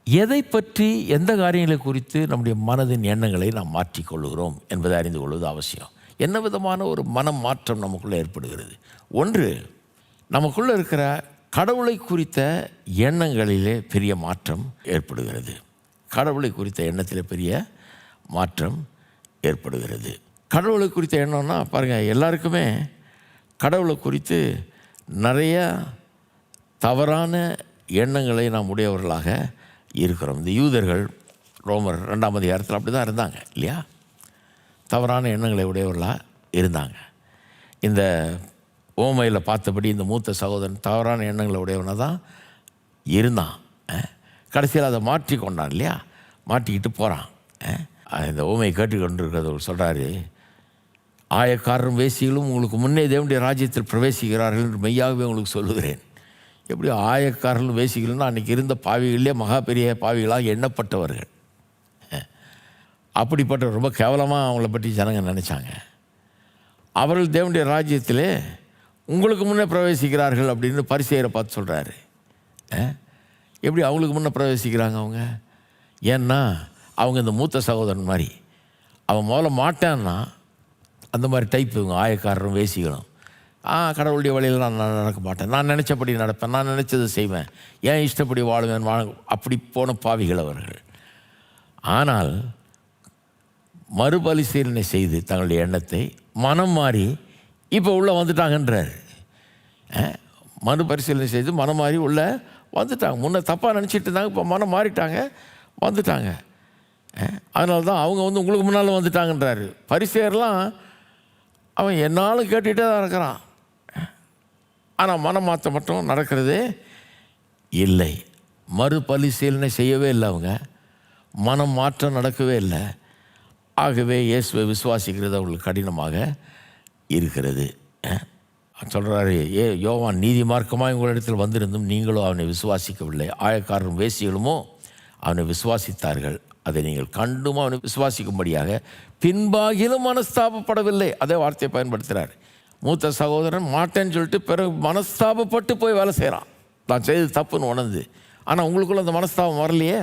எதை பற்றி, எந்த காரியங்களை குறித்து நம்முடைய மனதின் எண்ணங்களை நாம் மாற்றிக்கொள்ளுகிறோம் என்பதை அறிந்து கொள்வது அவசியம். என்ன விதமான ஒரு மனம் மாற்றம் நமக்குள்ளே ஏற்படுகிறது? ஒன்று, நமக்குள்ளே இருக்கிற கடவுளை குறித்த எண்ணங்களிலே பெரிய மாற்றம் ஏற்படுகிறது. கடவுளை குறித்த எண்ணத்தில் பெரிய மாற்றம் ஏற்படுகிறது. கடவுளை குறித்த எண்ணம்னா பாருங்கள், எல்லாருக்குமே கடவுளை குறித்து நிறைய தவறான எண்ணங்களை நாம் உடையவர்களாக இருக்கிறோம். இந்த யூதர்கள் ரோமர் 2ஆம் அதிகாரத்தில் அப்படி தான் இருந்தாங்க இல்லையா? தவறான எண்ணங்களை உடையவர்களாக இருந்தாங்க. இந்த ஓமையில் பார்த்தபடி இந்த மூத்த சகோதரன் தவறான எண்ணங்களை உடையவனாக தான் இருந்தான். கடைசியில் அதை மாற்றி கொண்டான் இல்லையா? மாற்றிக்கிட்டு போகிறான். இந்த ஓமையை கேட்டுக்கொண்டிருக்கிறவர் சொல்கிறாரு, ஆயக்காரரும் வேசிகளும் உங்களுக்கு முன்னே தேவனுடைய ராஜ்யத்தில் பிரவேசிக்கிறார்கள் என்று மெய்யாகவே உங்களுக்கு சொல்லுகிறேன். எப்படி ஆயக்காரர்களும் வேசிகள்னா அன்றைக்கி இருந்த பாவிகளிலே மகா பெரிய பாவிகளாக எண்ணப்பட்டவர்கள். அப்படிப்பட்ட ரொம்ப கேவலமாக அவங்கள பற்றி ஜனங்க நினச்சாங்க. அவர்கள் தேவனுடைய ராஜ்யத்திலே உங்களுக்கு முன்னே பிரவேசிக்கிறார்கள் அப்படின்னு பரிசேயரை பார்த்து சொல்கிறாரு. எப்படி அவங்களுக்கு முன்னே பிரவேசிக்கிறாங்க அவங்க? ஏன்னா அவங்க இந்த மூத்த சகோதரன் மாதிரி. அவன் முதல்ல மாட்டான்னா அந்த மாதிரி டைப் இவங்க ஆயக்காரரும் வேசிகளும். கடவுளுடைய வழியில் நான் நடக்க மாட்டேன், நான் நினச்சபடி நடப்பேன், நான் நினச்சதை செய்வேன், ஏன் இஷ்டப்படி வாழுவேன் அப்படி போன பாவிகள் அவர்கள். ஆனால் மறுபரிசீலனை செய்து தங்களுடைய எண்ணத்தை மனம் மாறி இப்போ உள்ளே வந்துட்டாங்கன்றார். மறுபரிசீலனை செய்து மனம் மாறி உள்ளே வந்துட்டாங்க. முன்ன தப்பாக நினச்சிட்டு இருந்தாங்க, இப்போ மனம் மாறிட்டாங்க, வந்துட்டாங்க. அதனால தான் அவங்க உங்களுக்கு முன்னால் வந்துட்டாங்கன்றாரு. பரிசேயர்லாம் அவன் என்னாலும் கேட்டுகிட்டே தான் இருக்கிறான், ஆனால் மனமாற்றம் மட்டும் நடக்கிறதே இல்லை. மறுபரிசீலனை செய்யவே இல்லை, அவங்க மனம் மாற்றம் நடக்கவே இல்லை. ஆகவே இயேசுவை விசுவாசிக்கிறது அவங்களுக்கு கடினமாக இருக்கிறது. சொல்கிறாரு, யோவான் நீதி மார்க்கமாக உங்களிடத்தில் வந்திருந்தும் நீங்களும் அவனை விசுவாசிக்கவில்லை, ஆயக்காரரும் வேசிகளுமோ அவனை விசுவாசித்தார்கள், அதை நீங்கள் கண்டும் அவனை விசுவாசிக்கும்படியாக பின்பாகிலும் மனஸ்தாபப்படவில்லை. அதே வார்த்தையை பயன்படுத்துகிறார். மூத்த சகோதரன் மாட்டேன்னு சொல்லிட்டு பிறகு மனஸ்தாபப்பட்டு போய் வேலை செய்கிறான், நான் செய்தது தப்புன்னு உணர்ந்து. ஆனால் உங்களுக்குள்ள அந்த மனஸ்தாபம் வரலையே,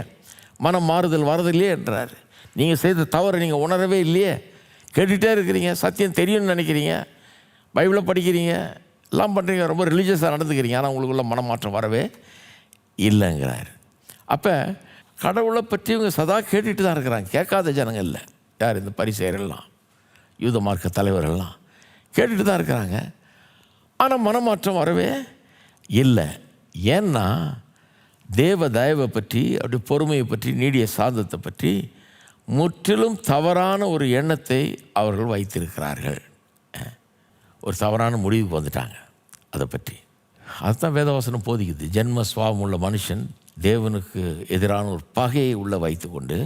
மனம் மாறுதல் வரதில்லையே என்றார். நீங்கள் செய்த தவறு நீங்கள் உணரவே இல்லையே, கேட்டுகிட்டே இருக்கிறீங்க, சத்தியம் தெரியும்னு நினைக்கிறீங்க, பைபிளை படிக்கிறீங்க, எல்லாம் பண்ணுறீங்க, ரொம்ப ரிலீஜியஸாக நடந்துக்கிறீங்க, ஆனால் உங்களுக்குள்ள மனமாற்றம் வரவே இல்லைங்கிறார். அப்போ கடவுளை பற்றி இவங்க சதா கேட்டுட்டு தான் இருக்கிறாங்க. கேட்காத ஜனங்கள் இல்லை யார், இந்த பரிசேயர்கள்லாம் யூத மார்க்க தலைவர்கள்லாம் கேட்டுட்டு தான் இருக்கிறாங்க, ஆனால் மனமாற்றம் வரவே இல்லை. ஏன்னா தேவ தயவை பற்றி, அப்படி பொறுமையை பற்றி, நீடிய சாந்தத்தை பற்றி முற்றிலும் தவறான ஒரு எண்ணத்தை அவர்கள் வைத்திருக்கிறார்கள். ஒரு தவறான முடிவுக்கு வந்துட்டாங்க அதை பற்றி. அதுதான் வேதவசனம் போதிக்குது. ஜென்ம சுவாபம் உள்ள மனுஷன் தேவனுக்கு எதிரான ஒரு பகையை உள்ளே வைத்து கொண்டு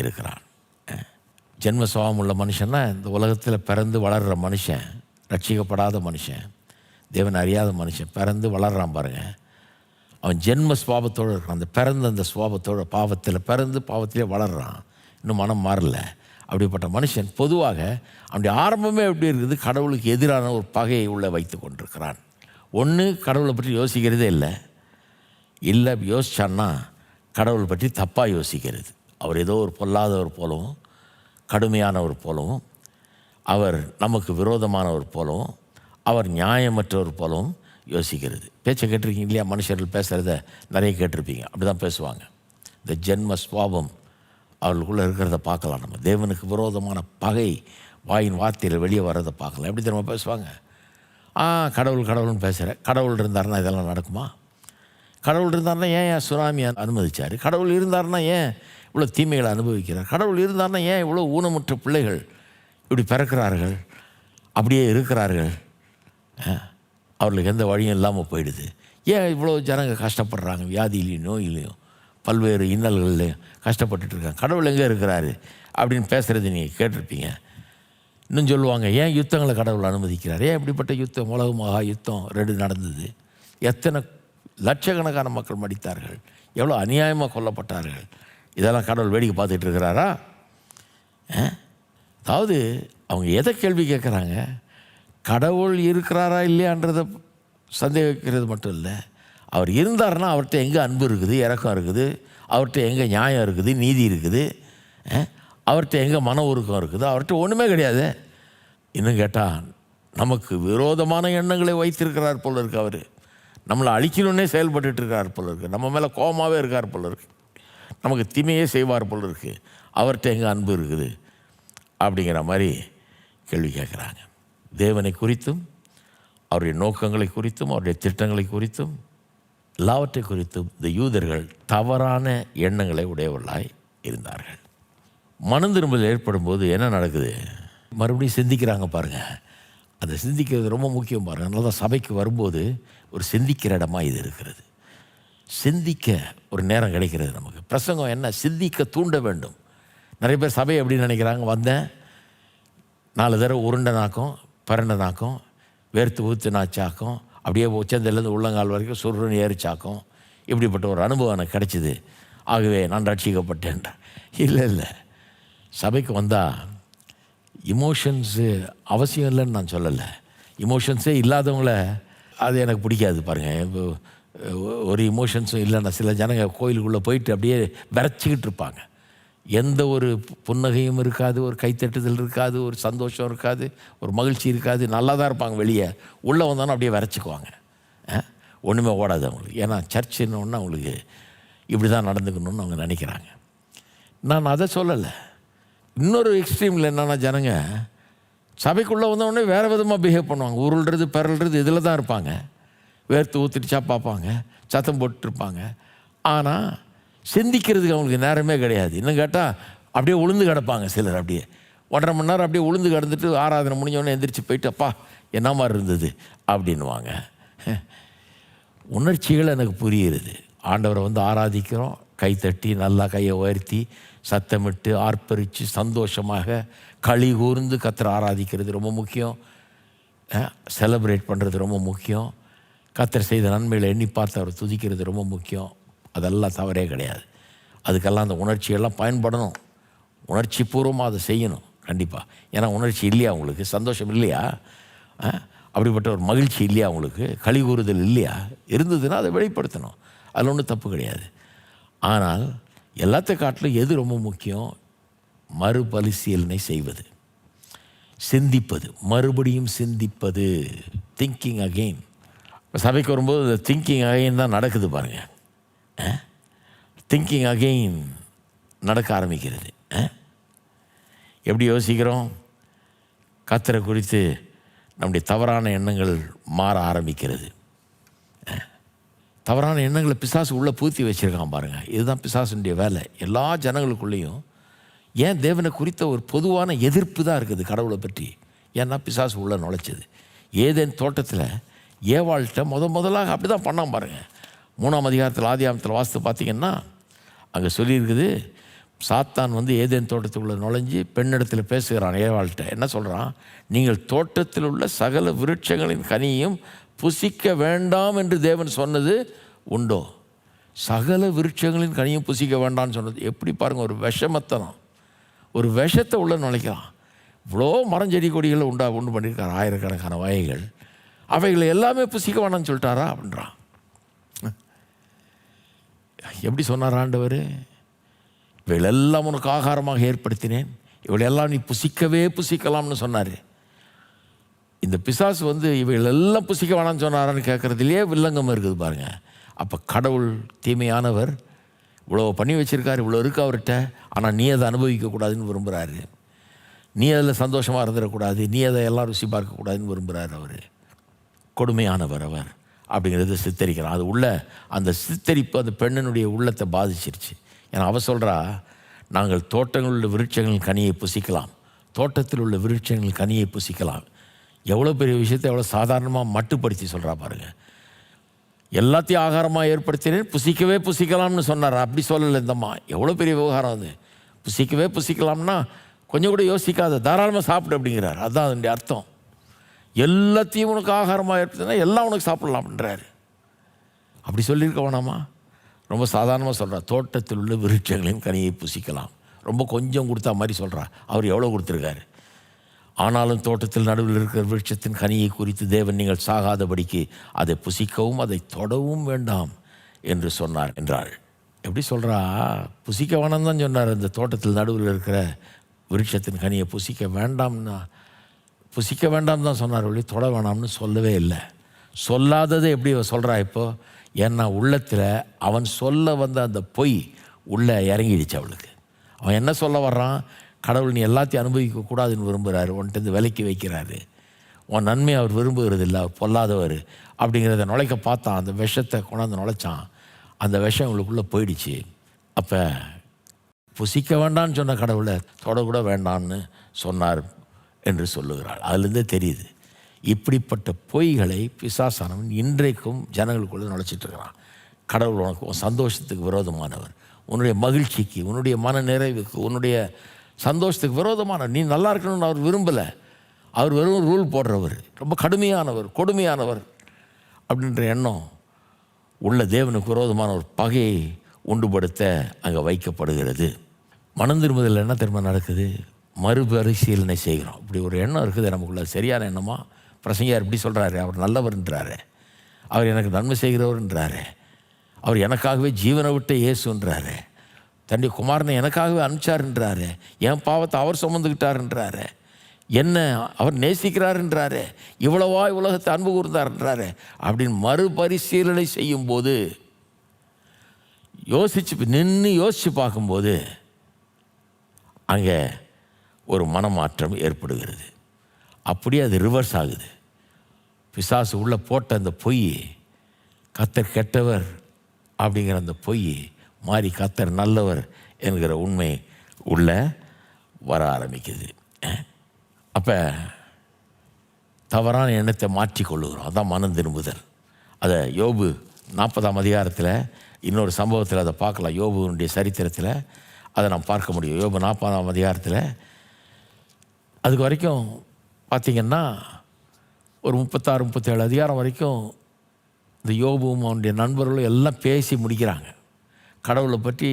இருக்கிறான். ஜென்ம சுவாபம் உள்ள மனுஷன்னா இந்த உலகத்தில் பிறந்து வளர்கிற மனுஷன், ரட்சிக்கப்படாத மனுஷன், தேவன் அறியாத மனுஷன் பிறந்து வளர்கிறான் பாருங்கள், அவன் ஜென்ம சுவாபத்தோடு இருக்கான். அந்த பிறந்த அந்த சுவாபத்தோட பாவத்தில் பிறந்து பாவத்திலே வளர்கிறான், இன்னும் மனம் மாறல. அப்படிப்பட்ட மனுஷன் பொதுவாக அவனுடைய ஆரம்பமே எப்படி இருக்குது, கடவுளுக்கு எதிரான ஒரு பகையை உள்ளே வைத்து கொண்டிருக்கிறான். ஒன்று கடவுளை பற்றி யோசிக்கிறதே இல்லை யோசிச்சான்னா கடவுளை பற்றி தப்பாக யோசிக்கிறது. அவர் ஏதோ ஒரு பொல்லாதவர் போலவும், கடுமையானவர் போலவும், அவர் நமக்கு விரோதமானவர் போலவும், அவர் நியாயமற்றவர் போலவும் யோசிக்கிறது. பேச்சை கேட்டிருக்கீங்க இல்லையா, மனுஷர்கள் பேசுகிறத நிறைய கேட்டிருப்பீங்க. அப்படி தான் பேசுவாங்க. இந்த ஜென்ம சுவாபம் அவர்களுக்குள்ளே இருக்கிறத பார்க்கலாம். நம்ம தேவனுக்கு விரோதமான பகை வாயின் வார்த்தையில் வெளியே வர்றதை பார்க்கலாம். எப்படி தெரியுமா பேசுவாங்க, கடவுள் கடவுள்னு பேசுகிறேன், கடவுள் இருந்தாருன்னா இதெல்லாம் நடக்குமா, கடவுள் இருந்தாருன்னா ஏன் சுனாமியை அனுமதிச்சார், கடவுள் இருந்தாருன்னா ஏன் இவ்வளோ தீமைகளை அனுபவிக்கிறார், கடவுள் இருந்தாருன்னா ஏன் இவ்வளோ ஊனமுற்ற பிள்ளைகள் இப்படி பிறக்கிறார்கள், அப்படியே இருக்கிறார்கள், அவர்களுக்கு எந்த வழியும் இல்லாமல் போயிடுது, ஏன் இவ்வளோ ஜனங்க கஷ்டப்படுறாங்க, வியாதியிலையும் நோயிலையும் பல்வேறு இன்னல்கள்லையும் கஷ்டப்பட்டுருக்காங்க, கடவுள் எங்கே இருக்கிறாரு அப்படின்னு பேசுகிறது நீங்கள் கேட்டிருப்பீங்க. இன்னும் சொல்லுவாங்க, ஏன் யுத்தங்களை கடவுள் அனுமதிக்கிறார், ஏன் இப்படிப்பட்ட யுத்தம், உலக மகா யுத்தம் 2 நடந்தது, எத்தனை லட்சக்கணக்கான மக்கள் மடித்தார்கள், எவ்வளோ அநியாயமாக கொல்லப்பட்டார்கள், இதெல்லாம் கடவுள் வேடிக்கை பார்த்துட்டு இருக்கிறாரா? அதாவது அவங்க எதை கேள்வி கேட்குறாங்க, கடவுள் இருக்கிறாரா இல்லையான்றதை சந்தேகிக்கிறது மட்டும் இல்லை, அவர் இருந்தார்னா அவர்கிட்ட எங்கே அன்பு இருக்குது, இரக்கம் இருக்குது, அவர்கிட்ட எங்கே நியாயம் இருக்குது, நீதி இருக்குது, அவர்கிட்ட எங்கே மன உருக்கம் இருக்குது, அவர்கிட்ட ஒன்றுமே கிடையாது. இன்னும் கேட்டால் நமக்கு விரோதமான எண்ணங்களை வைத்திருக்கிறார் போல இருக்கு, அவர் நம்மளை அழிக்கணுன்னே செயல்பட்டு இருக்கார் போல இருக்குது, நம்ம மேலே கோபமாகவே இருக்கார் போல இருக்குது, நமக்கு தீமையே செய்வார் போல இருக்குது, அவர்கிட்ட எங்கே அன்பு இருக்குது அப்படிங்கிற மாதிரி கேள்வி கேட்குறாங்க. தேவனை குறித்தும் அவருடைய நோக்கங்களை குறித்தும் அவருடைய திட்டங்களை குறித்தும் எல்லாவற்றை குறித்தும் இந்த யூதர்கள் தவறான எண்ணங்களை உடையவர்களாய் இருந்தார்கள். மனம் திரும்பல் ஏற்படும் போது என்ன நடக்குது, மறுபடியும் சிந்திக்கிறாங்க பாருங்கள். அந்த சிந்திக்கிறது ரொம்ப முக்கியம் பாருங்கள். அதனால தான் சபைக்கு வரும்போது ஒரு சிந்திக்கிற இடமா இது இருக்கிறது. சிந்திக்க ஒரு நேரம் கிடைக்கிறது நமக்கு. பிரசங்கம் என்ன, சிந்திக்க தூண்ட வேண்டும். நிறைய பேர் சபையை எப்படி நினைக்கிறாங்க, வந்தேன் 4 தடவை உருண்டை நாக்கம், பரண்ட நாக்கம், வேர்த்து ஊத்து நாச்சாக்கம், அப்படியே உச்சந்திலேருந்து உள்ளங்கால் வரைக்கும் சுருன்னு ஏறிச்சாக்கும், இப்படிப்பட்ட ஒரு அனுபவம் எனக்கு கிடைச்சிது, ஆகவே நான் ரட்சிக்கப்பட்டேன். இல்லை, சபைக்கு வந்தால் இமோஷன்ஸு அவசியம் இல்லைன்னு நான் சொல்லலை. இமோஷன்ஸே இல்லாதவங்கள அது எனக்கு பிடிக்காது பாருங்கள். இப்போ ஒரு இமோஷன்ஸும் இல்லைன்னா சில ஜனங்க கோயிலுக்குள்ளே போயிட்டு அப்படியே விரைச்சிக்கிட்டு இருப்பாங்க. எந்த ஒரு புன்னகையும் இருக்காது, ஒரு கைத்தட்டுதல் இருக்காது, ஒரு சந்தோஷம் இருக்காது, ஒரு மகிழ்ச்சி இருக்காது. நல்லா தான் இருப்பாங்க வெளியே, உள்ளே வந்தோன்னா அப்படியே விரைச்சிக்குவாங்க. ஒன்றுமே ஓடாது அவங்களுக்கு. ஏன்னா சர்ச்சுன்னு ஒன்று அவங்களுக்கு இப்படி தான் நடந்துக்கணும்னு அவங்க நினைக்கிறாங்க. நான் அதை சொல்லலை. இன்னொரு எக்ஸ்ட்ரீமில் என்னென்னா, ஜனங்க சபைக்குள்ளே வந்தவுடனே வேறு விதமாக பிஹேவ் பண்ணுவாங்க. உருள்றது பிறல்றது இதில் தான் இருப்பாங்க. வேர்த்து ஊற்றிடுச்சா பார்ப்பாங்க, சத்தம் போட்டுருப்பாங்க. ஆனால் சிந்திக்கிறதுக்கு அவங்களுக்கு நேரமே கிடையாது. இன்னும் கேட்டால் அப்படியே உளுந்து கிடப்பாங்க சிலர். அப்படியே 1.5 மணி நேரம் அப்படியே உளுந்து கிடந்துட்டு ஆராதனை முடிஞ்சோடனே எந்திரிச்சு போயிட்டு, அப்பா என்ன மாதிரி இருந்தது அப்படின்வாங்க. உணர்ச்சிகள் எனக்கு புரியுறது. ஆண்டவரை வந்து ஆராதிக்கிறோம், கைத்தட்டி நல்லா கையை உயர்த்தி சத்தமிட்டு ஆர்ப்பரித்து சந்தோஷமாக களி கூர்ந்து கர்த்தரை ஆராதிக்கிறது ரொம்ப முக்கியம். செலிப்ரேட் பண்ணுறது ரொம்ப முக்கியம். கர்த்தர் செய்த நன்மைகளை எண்ணி பார்த்து அவரை துதிக்கிறது ரொம்ப முக்கியம். அதெல்லாம் தவறே கிடையாது. அதுக்கெல்லாம் அந்த உணர்ச்சியெல்லாம் பயன்படணும். உணர்ச்சி பூர்வமாக அதை செய்யணும் கண்டிப்பாக. ஏன்னா உணர்ச்சி இல்லையா உங்களுக்கு, சந்தோஷம் இல்லையா, அப்படிப்பட்ட ஒரு மகிழ்ச்சி இல்லையா உங்களுக்கு, களி கூறுதல் இல்லையா, இருந்ததுன்னா அதை வெளிப்படுத்தணும். அதில் ஒன்றும் தப்பு கிடையாது. ஆனால் எல்லாத்த காட்டிலும் எது ரொம்ப முக்கியம்? மறுபரிசீலனை செய்வது, சிந்திப்பது, மறுபடியும் சிந்திப்பது, திங்கிங் அகெயின். இப்போ சபைக்கு வரும்போது இந்த திங்கிங் அகெயின் தான் நடக்குது பாருங்கள். திங்கிங் அகெயின் நடக்க ஆரம்பிக்கிறது. எப்படி யோசிக்கிறோம்? கர்த்தரை குறித்து நம்முடைய தவறான எண்ணங்கள் மாற ஆரம்பிக்கிறது. தவறான எண்ணங்களை பிசாசு உள்ளே பூர்த்தி வச்சுருக்கான் பாருங்கள். இதுதான் பிசாசுடைய வேலை. எல்லா ஜனங்களுக்குள்ளேயும் ஏன் தேவனை குறித்த ஒரு பொதுவான எதிர்ப்பு தான் இருக்குது கடவுளை பற்றி. ஏன்னா பிசாசு உள்ளே நுழைச்சது. ஏதேன் தோட்டத்தில் ஏவாள்கிட்ட முதலாக அப்படி தான் பண்ணான் பாருங்கள். 3ஆம் அதிகாரத்தில் ஆதியாகமத்தில் வாசித்து பார்த்திங்கன்னா அங்கே சொல்லியிருக்குது, சாத்தான் வந்து ஏதேன் தோட்டத்துக்குள்ளே நுழைஞ்சி பெண்ணிடத்தில் பேசுகிறான். ஏவாள்கிட்ட என்ன சொல்கிறான்? நீங்கள் தோட்டத்தில் உள்ள சகல விருட்சங்களின் கனியையும் புசிக்க வேண்டாம் என்று தேவன் சொன்னது உண்டோ? சகல விருட்சங்களின் கனியும் புசிக்க வேண்டாம்னு சொன்னது எப்படி பாருங்கள். ஒரு விஷமத்தனம், ஒரு விஷத்தை உள்ளே நுழைக்கலாம். இவ்வளோ மரஞ்செடி கொடிகளை உண்டு பண்ணியிருக்காரு, ஆயிரக்கணக்கான வகைகள். அவைகளை எல்லாமே புசிக்க வேண்டாம்னு சொல்லிட்டாரா அப்படின்றான். எப்படி சொன்னார் ஆண்டவர்? இவைகளெல்லாம் உனக்கு ஆகாரமாக ஏற்படுத்தினேன், இவைகளெல்லாம் நீ புசிக்கலாம்னு சொன்னார். இந்த பிசாசு வந்து இவைகளெல்லாம் புசிக்க வேணாம்னு சொன்னாரான்னு கேட்குறதுலேயே வில்லங்கம் இருக்குது பாருங்கள். அப்போ கடவுள் தீமையானவர், இவ்வளோ பண்ணி வச்சுருக்காரு, இவ்வளோ இருக்குது அவர்கிட்ட. ஆனால் நீ அதை அனுபவிக்கக்கூடாதுன்னு விரும்புகிறாரு. நீ அதில் சந்தோஷமாக இருந்துடக்கூடாது, நீ அதை எல்லாம் ருசி பார்க்கக்கூடாதுன்னு விரும்புகிறார் அவர். கொடுமையானவர் அவர் அப்படிங்கிறது சித்தரிக்கிறான். அது உள்ள அந்த சித்தரிப்பு அந்த பெண்ணினுடைய உள்ளத்தை பாதிச்சிருச்சு. ஏன்னா அவ சொல்கிறா, நாங்கள் தோட்டங்களில் உள்ள விருட்சங்களின் கனியை புசிக்கலாம், தோட்டத்தில் உள்ள விருட்சங்களின் கனியை புசிக்கலாம். எவ்வளோ பெரிய விஷயத்தை எவ்வளோ சாதாரணமாக மட்டுப்படுத்தி சொல்கிறா பாருங்கள். எல்லாத்தையும் ஆகாரமாக ஏற்படுத்தினேன், புசிக்கலாம்னு சொன்னார். அப்படி சொல்லலை இந்தம்மா. எவ்வளோ பெரிய விவகாரம் அது. புசிக்கலாம்னா கொஞ்சம் கூட யோசிக்காத, தாராளமாக சாப்பிடு அப்படிங்கிறார். அதுதான் அதனுடைய அர்த்தம். எல்லாத்தையும் உனக்கு ஆகாரமாக ஏற்படுத்தினா எல்லாம் உனக்கு சாப்பிடலாம் அப்படின்றாரு. அப்படி சொல்லியிருக்க வேணாமா? ரொம்ப சாதாரணமாக சொல்கிறா, தோட்டத்தில் உள்ள விருட்சங்களின் கனியை புசிக்கலாம். ரொம்ப கொஞ்சம் கொடுத்தா மாதிரி சொல்கிறா. அவர் எவ்வளோ கொடுத்துருக்காரு? ஆனாலும் தோட்டத்தில் நடுவில் இருக்கிற விருட்சத்தின் கனியை குறித்து தேவன் நீங்கள் சாகாதபடிக்கு அதை புசிக்கவும் அதை தொடவும் வேண்டாம் என்று சொன்னார் என்றாள். எப்படி சொல்கிறா? புசிக்க வேணாம் தான் சொன்னார். அந்த தோட்டத்தில் நடுவில் இருக்கிற விருட்சத்தின் கனியை புசிக்க வேண்டாம் தான் சொன்னார், ஒளி தொட வேணாம்னு சொல்லவே இல்லை. சொல்லாததை எப்படி சொல்கிறா இப்போது? ஏன்னா உள்ளத்தில் அவன் சொல்ல வந்த அந்த பொய் உள்ளே இறங்கிடுச்சு அவளுக்கு. அவன் என்ன சொல்ல வர்றான்? கடவுள் நீ எல்லாத்தையும் அனுபவிக்கக்கூடாதுன்னு விரும்புகிறாரு, உன்கிட்ட விலைக்கு வைக்கிறாரு, உன் நன்மையை அவர் விரும்புகிறது இல்லை, அவர் பொல்லாதவர் அப்படிங்கிறத நுழைக்க பார்த்தான். அந்த விஷத்தை கொண்டாந்து நுழைச்சான். அந்த விஷம் இவளுக்குள்ளே போயிடுச்சு. அப்போ புசிக்க வேண்டான்னு சொன்ன கடவுளை தொடக்கூட வேண்டான்னு சொன்னார் என்று சொல்லுகிறாள். அதுலேருந்தே தெரியுது இப்படிப்பட்ட பொய்களை பிசாசானவன் இன்றைக்கும் ஜனங்களுக்குள்ளே நுழைச்சிட்ருக்கிறான். கடவுள் உனக்கு உன் சந்தோஷத்துக்கு விரோதமானவர், உன்னுடைய மகிழ்ச்சிக்கு, உன்னுடைய மன நிறைவுக்கு, உன்னுடைய சந்தோஷத்துக்கு விரோதமானவர். நீ நல்லா இருக்கணும்னு அவர் விரும்பலை. அவர் வெறும் ரூல் போடுறவர், ரொம்ப கடுமையானவர், கொடுமையானவர் அப்படின்ற எண்ணம் உள்ள தேவனுக்கு விரோதமான ஒரு பகையை உண்டுபடுத்த அங்கே வைக்கப்படுகிறது. மனம் திரும்புதல் என்ன திரும்ப நடக்குது? மறுபரிசீலனை செய்கிறோம். இப்படி ஒரு எண்ணம் இருக்குது நமக்குள்ள. சரியான எண்ணமா? பிரசங்கியார் இப்படி சொல்கிறாரு, அவர் நல்லவர்ன்றாரு, அவர் எனக்கு நன்மை செய்கிறவர்ன்றாரு, அவர் எனக்காகவே ஜீவனை விட்ட இயேசுன்றாரு. தன்னுடைய குமாரனை எனக்காகவே அனுப்பிச்சாருன்றாரு, என் பாவத்தை அவர் சுமந்துக்கிட்டாருன்றாரு, என்ன அவர் நேசிக்கிறாருன்றாரு, இவ்வளவா உலகத்தை அன்பு கூர்ந்தாருன்றாரு அப்படின்னு மறுபரிசீலனை செய்யும்போது, யோசித்து பார்க்கும்போது அங்கே ஒரு மனமாற்றம் ஏற்படுகிறது. அப்படியே அது ரிவர்ஸ் ஆகுது. பிசாசு உள்ளே போட்ட அந்த பொய், கர்த்தர் கெட்டவர் அப்படிங்கிற அந்த பொய் மாறி கர்த்தர் நல்லவர் என்கிற உண்மை உள்ள வர ஆரம்பிக்குது. அப்போ தவறான எண்ணத்தை மாற்றிக்கொள்ளுகிறோம். அதான் மனம் திரும்புதல். அதை யோபு 40ஆம் அதிகாரத்தில் இன்னொரு சம்பவத்தில் அதை பார்க்கலாம். யோபுனுடைய சரித்திரத்தில் அதை நாம் பார்க்க முடியும். யோபு 40ஆம் அதிகாரத்தில் அதுக்கு வரைக்கும் பார்த்திங்கன்னா ஒரு 36-37 அதிகாரம் வரைக்கும் இந்த யோபுவும் அவனுடைய நண்பர்களும் எல்லாம் பேசி முடிக்கிறாங்க. கடவுளை பற்றி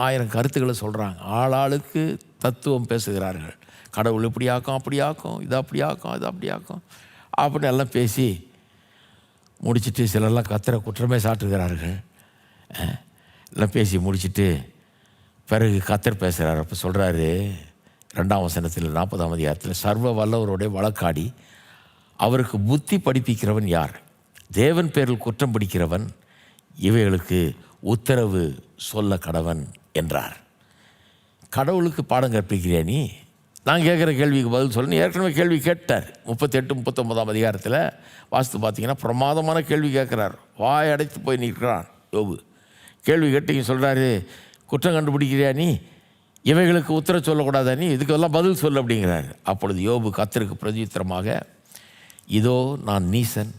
1000 கருத்துக்களை சொல்கிறாங்க. ஆளாளுக்கு தத்துவம் பேசுகிறார்கள். கடவுள் இப்படி ஆக்கும், அப்படி ஆக்கும், இது அப்படி ஆக்கும், அது அப்படி ஆக்கும் அப்படின்னு எல்லாம் பேசி முடிச்சுட்டு சிலர்லாம் கர்த்தரை குற்றமே சாட்டுகிறார்கள். எல்லாம் பேசி முடிச்சுட்டு பிறகு கர்த்தர் பேசுகிறார். அப்போ சொல்கிறாரு 2ஆம் வசனத்தில் 40ஆம் அதிகாரத்தில், சர்வ வல்லவருடைய வழக்காடி அவருக்கு புத்தி படிப்பிக்கிறவன் யார்? தேவன் பேரில் குற்றம் பிடிக்கிறவன் இவைகளுக்கு உத்தரவு சொல்ல கடவன் என்றார். கடவுளுக்கு பாடம் கற்பிக்கிறியா நீ? நான் கேட்குற கேள்விக்கு பதில் சொல்லணும். ஏற்கனவே கேள்வி கேட்டார். 38-39ஆம் அதிகாரத்தில் வாசித்து பார்த்தீங்கன்னா பிரமாதமான கேள்வி கேட்குறார். வாய் அடைத்து போய் நிற்கிறான் யோபு. கேள்வி கேட்டீங்க சொல்கிறாரு, குற்றம் கண்டுபிடிக்கிறியா நீ? இவைகளுக்கு உத்தரவு சொல்லக்கூடாதா நீ? இதுக்கெல்லாம் பதில் சொல்லு அப்படிங்கிறார். அப்பொழுது யோபு கர்த்தருக்கு பிரதியுத்தரமாக, இதோ நான் நீசன்,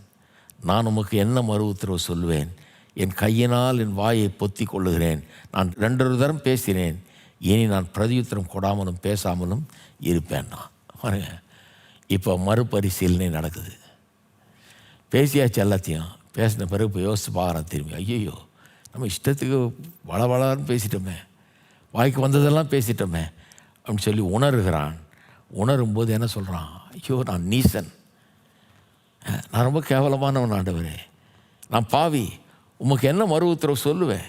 நான் உமக்கு என்ன மறு உத்தரவு சொல்லுவேன்? என் கையினால் என் வாயை பொத்தி கொள்ளுகிறேன். நான் 2 தரம் பேசினேன், இனி நான் பிரதியுத்தரம் கொடாமலும் பேசாமலும் இருப்பேன்னா. பாருங்க, இப்போ மறுபரிசீலனை நடக்குது. பேசியாச்சு எல்லாத்தையும். பேசின பிறகு இப்போ யோசித்து பார்க்குறான் திரும்பி. ஐயோ, நம்ம இஷ்டத்துக்கு வளவளன்னு பேசிட்டோமே, வாய்க்கு வந்ததெல்லாம் பேசிட்டோமே அப்படின்னு சொல்லி உணர்கிறான். உணரும்போது என்ன சொல்கிறான்? ஐயோ, நான் நீசன், நான் ரொம்ப கேவலமானவன் ஆண்டவரே, நான் பாவி, உமக்கு என்ன மறு உத்தரவு சொல்லுவேன்?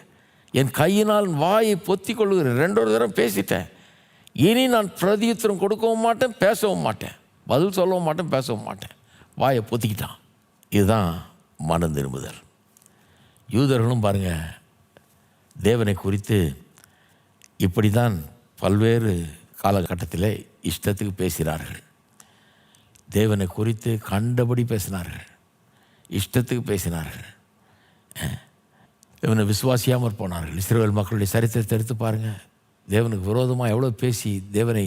என் கையினால் வாயை பொத்தி கொள்ளுகிறேன். 2 தரம் பேசிட்டேன், இனி நான் பிரதியுத்தரம் கொடுக்கவும் மாட்டேன், பேசவும் மாட்டேன், பதில் சொல்லவும் மாட்டேன், பேசவும் மாட்டேன். வாயை பொத்திக்கிட்டான். இதுதான் மனம் திரும்புதல். யூதர்களும் பாருங்கள், தேவனை குறித்து இப்படி தான் பல்வேறு காலகட்டத்தில் இஷ்டத்துக்கு பேசுகிறார்கள். தேவனை குறித்து கண்டபடி பேசினார்கள், இஷ்டத்துக்கு பேசினார்கள். தேவனை விசுவாசியாமல் போனார்கள். இஸ்ரவேல் மக்களுடைய சரித்திரத்தை எடுத்து பாருங்கள். தேவனுக்கு விரோதமாக எவ்வளோ பேசி தேவனை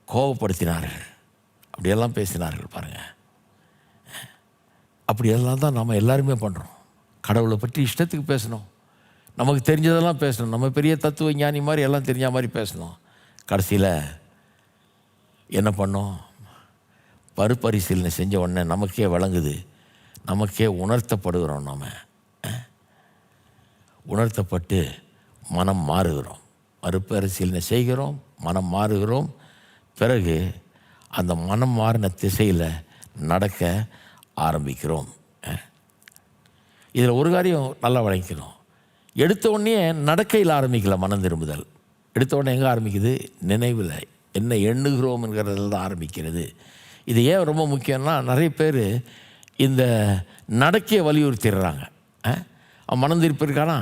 கோபப்படுத்தினார்கள். அப்படியெல்லாம் பேசினார்கள் பாருங்கள். அப்படியெல்லாம் தான் நம்ம எல்லாருமே பண்ணுறோம். கடவுளை பற்றி இஷ்டத்துக்கு பேசணும், நமக்கு தெரிஞ்சதெல்லாம் பேசணும், நம்ம பெரிய தத்துவ ஞானி மாதிரி எல்லாம் தெரிஞ்ச மாதிரி பேசணும். கடைசியில் என்ன பண்ணோம்? மறுபரிசீலனை செஞ்ச உடனே நமக்கே வழங்குது, நமக்கே உணர்த்தப்படுகிறோம். நம்ம உணர்த்தப்பட்டு மனம் மாறுகிறோம். மறுபரிசீலனை செய்கிறோம், மனம் மாறுகிறோம். பிறகு அந்த மனம் மாறின திசையில் நடக்க ஆரம்பிக்கிறோம். இதில் ஒரு காரியம் நல்லா வழங்கிக்கணும். எடுத்த உடனே நடக்கையில் ஆரம்பிக்கல மனம் திரும்புதல். எடுத்த உடனே எங்கே ஆரம்பிக்குது? நினைவில் என்ன எண்ணுகிறோம் என்கிறதில் தான் ஆரம்பிக்கிறது. இது ஏன் ரொம்ப முக்கியம்னா, நிறைய பேர் இந்த நடக்கையை வலியுறுத்திடுறாங்க. மனம் திருப்பி இருக்கானா,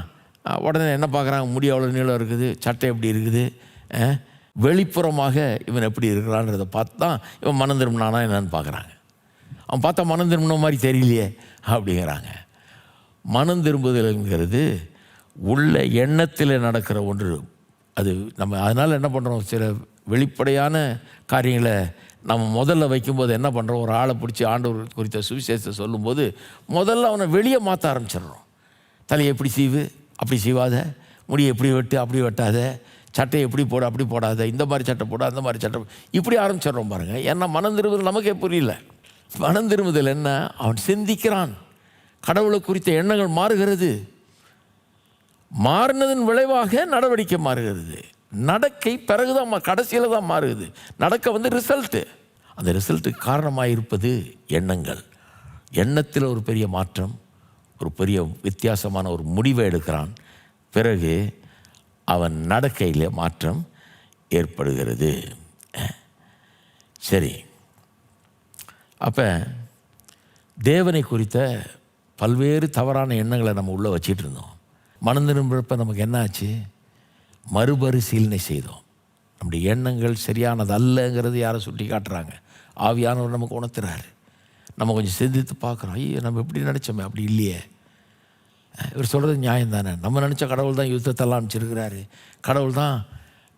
உடனே என்ன பார்க்குறாங்க? முடி அவ்வளோ நீளம் இருக்குது, சட்டை எப்படி இருக்குது, வெளிப்புறமாக இவன் எப்படி இருக்கிறான்றதை பார்த்து தான் இவன் மனம் திரும்பினானா என்னன்னு பார்க்குறாங்க. அவன் பார்த்தா மனம் திரும்பின மாதிரி தெரியலையே அப்படிங்கிறாங்க. மனம் திரும்புதல்ங்கிறது உள்ள எண்ணத்தில் நடக்கிற ஒன்று. அது நம்ம அதனால் என்ன பண்ணுறோம்? சில வெளிப்படையான காரியங்களை நம்ம முதல்ல வைக்கும்போது என்ன பண்ணுறோம்? ஒரு ஆளை பிடிச்சி ஆண்டவர் குறித்த சுவிசேஷத்தை சொல்லும்போது முதல்ல அவனை வெளியே மாற்ற ஆரம்பிச்சிடுறோம். தலையை எப்படி சீவு, அப்படி சீவாத, முடியை எப்படி வெட்டு, அப்படி வெட்டாத, சட்டையை எப்படி போட, அப்படி போடாத, இந்த மாதிரி சட்டை போட, அந்த மாதிரி சட்டை, இப்படி ஆரம்பிச்சிடுறோம் பாருங்கள். ஏன்னா மனம் திரும்புதல் நமக்கே புரியல. மனம் திரும்புதல் என்ன? அவன் சிந்திக்கிறான், கடவுளை குறித்த எண்ணங்கள் மாறுகிறது, மாறினதன் விளைவாக நடவடிக்கை மாறுகிறது. நடக்கை பிறகுதான் கடைசியில் தான் மாறுகிறது. நடக்க ரிசல்ட்டு. அந்த ரிசல்ட்டுக்கு காரணமாக இருப்பது எண்ணங்கள். எண்ணத்தில் ஒரு பெரிய மாற்றம், ஒரு பெரிய வித்தியாசமான ஒரு முடிவை எடுக்கிறான். பிறகு அவன் நடக்கையில் மாற்றம் ஏற்படுகிறது. சரி, அப்போ தேவனை குறித்த பல்வேறு தவறான எண்ணங்களை நம்ம உள்ளே வச்சிட்டு இருந்தோம். மனம் திரும்புறப்ப நமக்கு என்ன ஆச்சு? மறுபரிசீலனை செய்தோம். நம்முடைய எண்ணங்கள் சரியானது அல்லங்கிறது யாரை சுட்டி காட்டுறாங்க? ஆவியானவர் நமக்கு உணர்த்துறாரு. நம்ம கொஞ்சம் சிந்தித்து பார்க்குறோம். ஐயோ, நம்ம எப்படி நினச்சோமே, அப்படி இல்லையே. இவர் சொல்கிறது நியாயம் தானே. நம்ம நினச்ச கடவுள் தான் யுத்தத்தெல்லாம் அனுப்பிச்சிருக்கிறாரு, கடவுள் தான்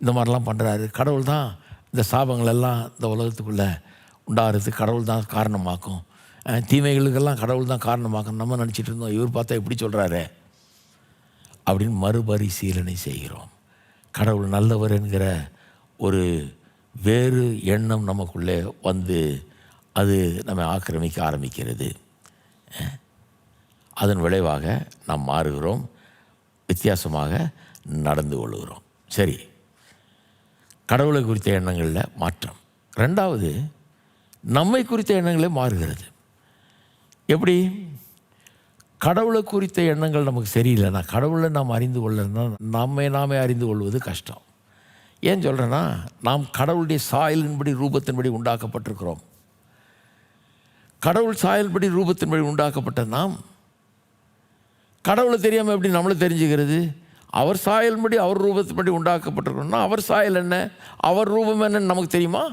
இந்த மாதிரிலாம் பண்ணுறாரு, கடவுள் தான் இந்த சாபங்களெல்லாம் இந்த உலகத்துக்குள்ளே உண்டாகிறது கடவுள் தான் காரணமாக்கும், தீமைகளுக்கெல்லாம் கடவுள் தான் காரணமாக்கும் நம்ம நினச்சிட்டு இருந்தோம். இவர் பார்த்தா எப்படி சொல்கிறாரு அப்படின்னு மறுபரிசீலனை செய்கிறோம். கடவுள் நல்லவர் என்கிற ஒரு வேறு எண்ணம் நமக்குள்ளே வந்து அது நம்ம ஆக்கிரமிக்க ஆரம்பிக்கிறது. அதன் விளைவாக நாம் மாறுகிறோம், வித்தியாசமாக நடந்து கொள்கிறோம். சரி, கடவுளை குறித்த எண்ணங்களில் மாற்றம். ரெண்டாவது, நம்மை குறித்த எண்ணங்களே மாறுகிறது. எப்படி? கடவுளை குறித்த எண்ணங்கள் நமக்கு சரியில்லைன்னா, கடவுளை நாம் அறிந்து கொள்ளணும்னா நாமே அறிந்து கொள்வது கஷ்டம். ஏன் சொல்கிறேன்னா, நாம் கடவுளுடைய சாயலின்படி ரூபத்தின்படி உண்டாக்கப்பட்டிருக்கிறோம். கடவுள் சாயல்படி ரூபத்தின்படி உண்டாக்கப்பட்ட நாம் கடவுளை தெரியாமல் எப்படி நம்மளை தெரிஞ்சுக்கிறது? அவர் சாயல்படி அவர் ரூபத்தின்படி உண்டாக்கப்பட்டிருக்கிறோம்னா அவர் சாயல் என்ன, அவர் ரூபம் என்னன்னு நமக்கு தெரியுமா?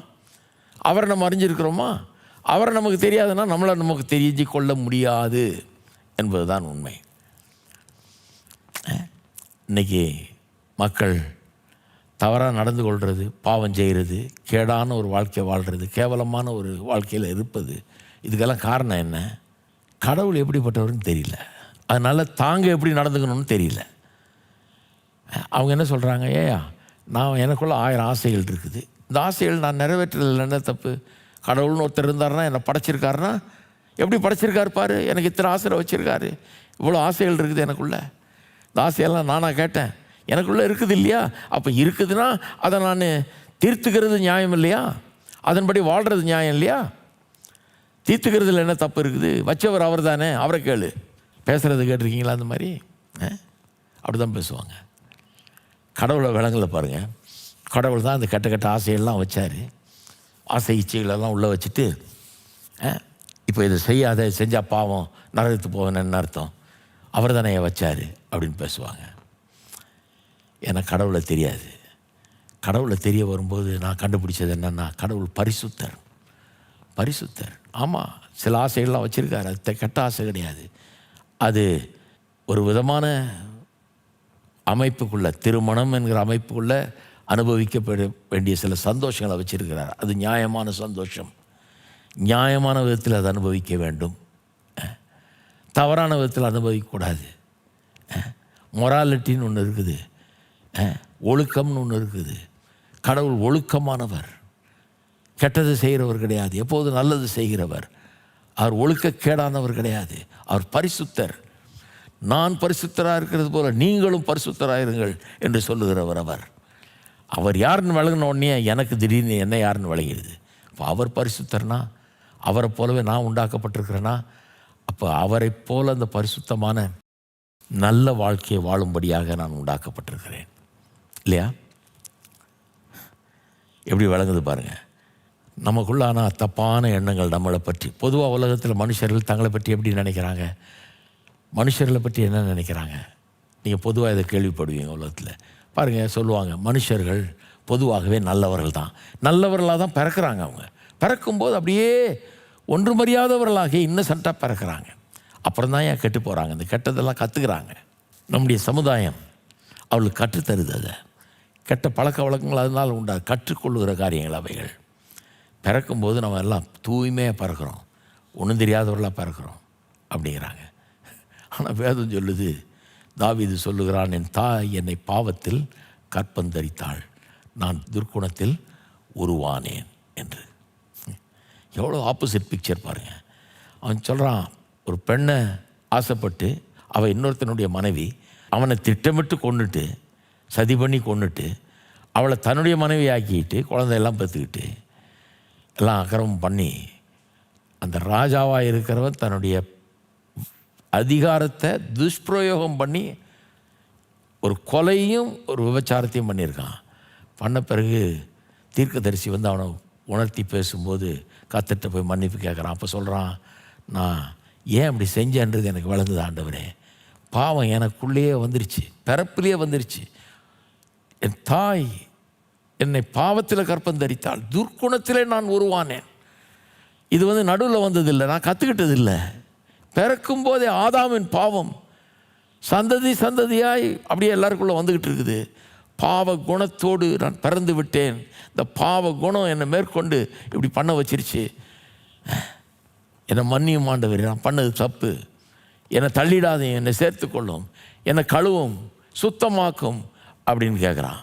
அவரை நம்ம அறிஞ்சிருக்கிறோமா? அவரை நமக்கு தெரியாதுன்னா நம்மளை நமக்கு தெரிஞ்சு கொள்ள முடியாது என்பதுதான் உண்மை. இன்றைக்கி மக்கள் தவறாக நடந்து கொள்வது, பாவம் செய்கிறது, கேடான ஒரு வாழ்க்கை வாழ்கிறது, கேவலமான ஒரு வாழ்க்கையில் இருப்பது, இதுக்கெல்லாம் காரணம் என்ன? கடவுள் எப்படிப்பட்டவர்னு தெரியல, அதனால் தாங்க எப்படி நடந்துக்கணும்னு தெரியல. அவங்க என்ன சொல்கிறாங்க? ஏயா, நான் எனக்குள்ள 1000 ஆசைகள் இருக்குது, இந்த ஆசைகள் நான் நிறைவேற்றுறதில்ல, என்ன தப்பு? கடவுள்னு ஒருத்தர் இருந்தாருன்னா, என்னை படைச்சிருக்காருன்னா எப்படி படைச்சிருக்காரு பாரு, எனக்கு இத்தனை ஆசை வச்சுருக்காரு, இவ்வளோ ஆசைகள் இருக்குது எனக்குள்ள, இந்த ஆசையெல்லாம் நானாக கேட்டேன், எனக்குள்ளே இருக்குது இல்லையா? அப்போ இருக்குதுன்னா அதை நான் தீர்த்துக்கிறது நியாயம் இல்லையா? அதன்படி வாழ்கிறது நியாயம் இல்லையா? தீர்த்துக்கிறதுல என்ன தப்பு இருக்குது? வச்சவர் அவர் தானே, அவரை கேளு. பேசுகிறது கேட்டிருக்கீங்களா? அந்த மாதிரி அப்படி தான் பேசுவாங்க. கடவுளை விலங்குல பாருங்கள். கடவுள் தான் அந்த கெட்ட ஆசையெல்லாம் வச்சார். ஆசை இச்சைகளெல்லாம் உள்ளே வச்சுட்டு, இப்போ இதை செய்யாத, செஞ்சால் பாவம், நரகத்து போவேன்னு அர்த்தம், அவர் தானே வச்சார் அப்படின்னு பேசுவாங்க. எனக்கு கடவுளை தெரியாது. கடவுளை தெரிய வரும்போது நான் கண்டுபிடிச்சது என்னென்னா, கடவுள் பரிசுத்தர். பரிசுத்தர், ஆமாம், சில ஆசைகள்லாம் வச்சுருக்காரு, அது கெட்ட ஆசை கிடையாது. அது ஒரு விதமான அமைப்புக்குள்ளே, திருமணம் என்கிற அமைப்புக்குள்ளே அனுபவிக்கப்பட வேண்டிய சில சந்தோஷங்களை வச்சுருக்கிறார். அது நியாயமான சந்தோஷம், நியாயமான விதத்தில் அதை அனுபவிக்க வேண்டும், தவறான விதத்தில் அனுபவிக்கக்கூடாது. மொராலிட்டின்னு ஒன்று இருக்குது, ஒழுக்கம்னு ஒன்று இருக்குது. கடவுள் ஒழுக்கமானவர், கெட்டது செய்கிறவர் கிடையாது, எப்போது நல்லது செய்கிறவர். அவர் ஒழுக்கக்கேடானவர் கிடையாது, அவர் பரிசுத்தர். நான் பரிசுத்தராக இருக்கிறது போல நீங்களும் பரிசுத்தராக இருங்கள் என்று சொல்லுகிறவர் அவர். அவர் யாருன்னு விளங்கின உடனே எனக்கு திடீர்னு என்ன யாருன்னு விளங்கிடுது. அப்போ அவர் பரிசுத்தர்னா, அவரை போலவே நான் உண்டாக்கப்பட்டிருக்கிறேன்னா, அப்போ அவரை போல அந்த பரிசுத்தமான நல்ல வாழ்க்கையை வாழும்படியாக நான் உண்டாக்கப்பட்டிருக்கிறேன் இல்லையா? எப்படி விளங்குது பாருங்கள். நமக்குள்ளான தப்பான எண்ணங்கள் நம்மளை பற்றி. பொதுவாக உலகத்தில் மனுஷர்கள் தங்களை பற்றி எப்படி நினைக்கிறாங்க, மனுஷர்களை பற்றி என்ன நினைக்கிறாங்க? நீங்கள் பொதுவாக இதை கேள்விப்படுவீங்க. உலகத்தில் பாருங்கள், சொல்லுவாங்க மனுஷர்கள் பொதுவாகவே நல்லவர்கள் தான், நல்லவர்களாக தான் பிறக்கிறாங்க. அவங்க பிறக்கும்போது அப்படியே ஒன்றுமறியாதவர்களாக இன்னசென்ட்டாக பிறக்கிறாங்க. அப்புறம் தான் ஏன் கெட்டு போகிறாங்க, இந்த கெட்டதெல்லாம் கற்றுக்கிறாங்க. நம்முடைய சமுதாயம் அவளுக்கு கற்றுத்தருது. அதை கெட்ட பழக்க வழக்கங்கள் அதனால் உண்டா கற்றுக்கொள்ளுகிற காரியங்கள் அவைகள். பிறக்கும்போது நம்ம எல்லாம் தூய்மையாக பிறக்கிறோம், ஒன்றும் தெரியாதவர்களாக பிறக்கிறோம் அப்படிங்கிறாங்க. ஆனால் வேதம் சொல்லுது, தாவீது சொல்லுகிறான், என் தாய் என்னை பாவத்தில் கற்பந்தரித்தாள், நான் துர்க்குணத்தில் உருவானேன் என்று. எவ்வளோ ஆப்போசிட் பிக்சர் பாருங்கள். அவன் சொல்கிறான், ஒரு பெண்ணை ஆசைப்பட்டு அவள் இன்னொருத்தனுடைய மனைவி, அவனை திட்டமிட்டு கொண்டுட்டு, சதி பண்ணி கொண்டுட்டு, அவளை தன்னுடைய மனைவி ஆக்கிட்டு, குழந்தையெல்லாம் பெற்றுக்கிட்டு, எல்லாம் அக்கிரமம் பண்ணி, அந்த ராஜாவாக இருக்கிறவன் தன்னுடைய அதிகாரத்தை துஷ்பிரயோகம் பண்ணி ஒரு கொலையும் ஒரு விபச்சாரத்தையும் பண்ணியிருக்கான். பண்ண பிறகு தீர்க்கதரிசி வந்து அவனை உணர்த்தி பேசும்போது கர்த்தர்கிட்ட போய் மன்னிப்பு கேட்குறான். அப்போ சொல்கிறான், நான் ஏன் அப்படி செஞ்சேன்றது எனக்கு விளங்குது ஆண்டவரே. பாவம் எனக்குள்ளேயே வந்துருச்சு, பிறப்பிலேயே வந்துருச்சு. என் தாய் என்னை பாவத்தில் கற்பம் தரித்தாள், துர்க்குணத்திலே நான் உருவானேன். இது வந்து நடுவில் வந்ததில்லை, நான் கற்றுக்கிட்டதில்லை. பிறக்கும் போதே ஆதாமின் பாவம் சந்ததி சந்ததியாய் அப்படியே எல்லாருக்குள்ளே வந்துக்கிட்டு இருக்குது. பாவ குணத்தோடு நான் பிறந்து விட்டேன். இந்த பாவ குணம் என்னை மேற்கொண்டு இப்படி பண்ண வச்சிருச்சு. என்னை மன்னியும் ஆண்டவரே, நான் பண்ணது தப்பு, என்னை தள்ளிடாதே, என்னை சேர்த்துக்கொள்ளும், என்னை கழுவும், சுத்தமாக்கும் அப்படின்னு கேட்குறான்.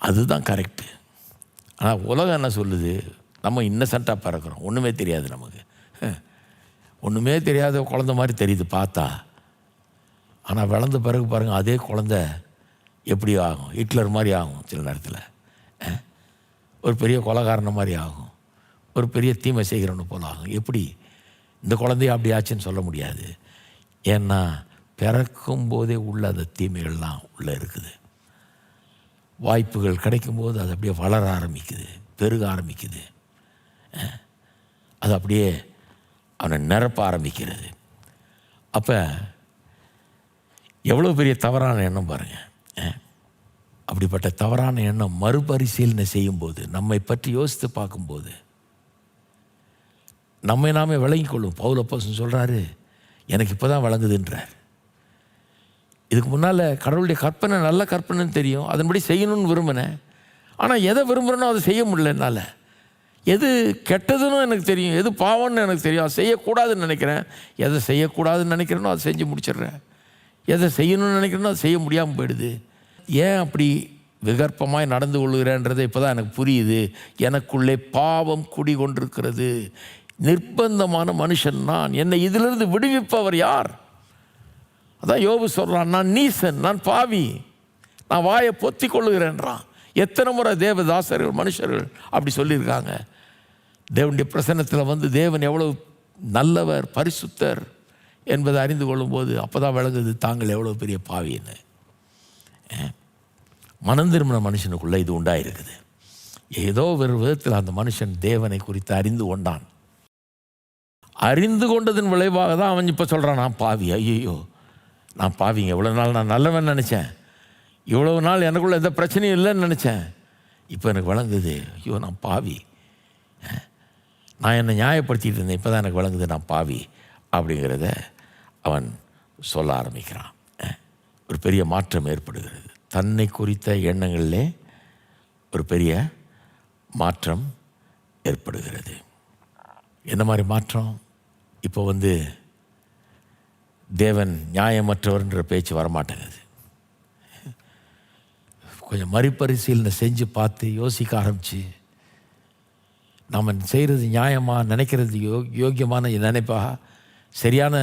அதுதான் கரெக்டு. ஆனால் உலகம் என்ன சொல்லுது? நம்ம இன்னசென்ட்டாக பிறக்கிறோம், ஒன்றுமே தெரியாது நமக்கு, ஒன்றுமே தெரியாத குழந்த மாதிரி தெரியுது பார்த்தா. ஆனால் வளர்ந்த பிறகு பாருங்கள், அதே குழந்த எப்படி ஆகும்? ஹிட்லர் மாதிரி ஆகும், சில நேரத்தில் ஒரு பெரிய கொலைகாரன மாதிரி ஆகும், ஒரு பெரிய தீமை செய்கிறவனு போல் ஆகும். எப்படி இந்த குழந்தைய அப்படி ஆச்சுன்னு சொல்ல முடியாது. ஏன்னா பிறக்கும் போதே உள்ள அந்த தீமைகள்லாம் உள்ளே இருக்குது. வாய்ப்புகள் கிடைக்கும்போது அது அப்படியே வளர ஆரம்பிக்குது, பெருக ஆரம்பிக்குது, அது அப்படியே அவனை நிரப்ப ஆரம்பிக்கிறது. அப்போ எவ்வளோ பெரிய தவறான எண்ணம் பாருங்கள். அப்படிப்பட்ட தவறான எண்ணம் மறுபரிசீலனை செய்யும்போது, நம்மை பற்றி யோசித்து பார்க்கும்போது நம்மை நாமே விளங்கிக் கொள்ளும். பவுல் அப்போஸ்தலன் சொல்கிறாரு, எனக்கு இப்போ தான் விளங்குதுன்றார். இதுக்கு முன்னால் கடவுளுடைய கற்பனை நல்ல கற்பனைன்னு தெரியும், அதன்படி செய்யணும்னு விரும்பினேன். ஆனால் எதை விரும்புகிறேனோ அதை செய்ய முடியல என்னால். எது கெட்டதுன்னு எனக்கு தெரியும், எது பாவம்னு எனக்கு தெரியும், அதை செய்யக்கூடாதுன்னு நினைக்கிறேன். எதை செய்யக்கூடாதுன்னு நினைக்கிறேனோ அதை செஞ்சு முடிச்சிடுறேன். எதை செய்யணும்னு நினைக்கிறேனோ அதை செய்ய முடியாமல் போயிடுது. ஏன் அப்படி விகற்பமாய் நடந்து கொள்கிறேன்றது இப்போ தான் எனக்கு புரியுது. எனக்குள்ளே பாவம் குடி கொண்டிருக்கிறது. நிர்பந்தமான மனுஷன் நான், என்னை இதிலிருந்து விடுவிப்பவர் யார்? அதான் யோபு சொல்கிறான், நான் நீசன், நான் பாவி, நான் வாயை பொத்தி கொள்ளுகிறேன்றான். எத்தனை முறை தேவதாசர்கள் மனுஷர்கள் அப்படி சொல்லியிருக்காங்க. தேவனுடைய பிரசன்னத்தில் வந்து தேவன் எவ்வளோ நல்லவர், பரிசுத்தர் என்பதை அறிந்து கொள்ளும்போது அப்போ தான் விளங்குது தாங்கள் எவ்வளோ பெரிய பாவின்னு. மனம் திரும்பின மனுஷனுக்குள்ளே இது உண்டாயிருக்குது. ஏதோ ஒரு விதத்தில் அந்த மனுஷன் தேவனை குறித்து அறிந்து கொண்டான். அறிந்து கொண்டதன் விளைவாக தான் அவன் இப்போ சொல்கிறான், நான் பாவி, ஐயோ நான் பாவிங்க, இவ்வளோ நாள் நான் நல்லவன் நினச்சேன், இவ்வளவு நாள் எனக்குள்ள எந்த பிரச்சனையும் இல்லைன்னு நினச்சேன், இப்போ எனக்கு விளங்குது, ஐயோ நான் பாவி, நான் என்னை நியாயப்படுத்திகிட்டு இருந்தேன், இப்போ தான் எனக்கு விளங்குது நான் பாவி அப்படிங்கிறத அவன் சொல்ல ஆரம்பிக்கிறான். ஒரு பெரிய மாற்றம் ஏற்படுகிறது. தன்னை குறித்த எண்ணங்களிலே ஒரு பெரிய மாற்றம் ஏற்படுகிறது. என்ன மாதிரி மாற்றம்? இப்போ வந்து தேவன் நியாயமற்றவர்ன்ற பேச்சு வரமாட்டேங்குது. கொஞ்சம் மறுபரிசீலனை செஞ்சு பார்த்து யோசிக்க ஆரம்பித்து, நம்ம செய்கிறது நியாயமாக, நினைக்கிறது யோக்கியமான நினைப்பா, சரியான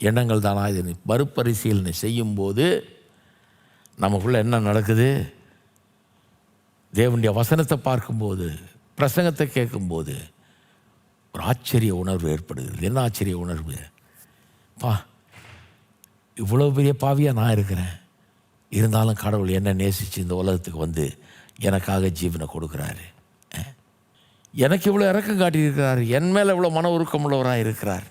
எண்ணங்கள் தானா, இது மறுபரிசீலனை செய்யும்போது நமக்குள்ளே என்ன நடக்குது? தேவனுடைய வசனத்தை பார்க்கும்போது, பிரசங்கத்தை கேட்கும்போது ஒரு ஆச்சரிய உணர்வு ஏற்படுகிறது. என்ன ஆச்சரிய உணர்வு? இவ்வளோ பெரிய பாவியாக நான் இருக்கிறேன், இருந்தாலும் கடவுள் என்ன நேசித்து இந்த உலகத்துக்கு வந்து எனக்காக ஜீவனை கொடுக்குறாரு, எனக்கு இவ்வளோ இறக்கம் காட்டியிருக்கிறார், என் மேலே இவ்வளோ மன உருக்கம் உள்ளவராக இருக்கிறார்.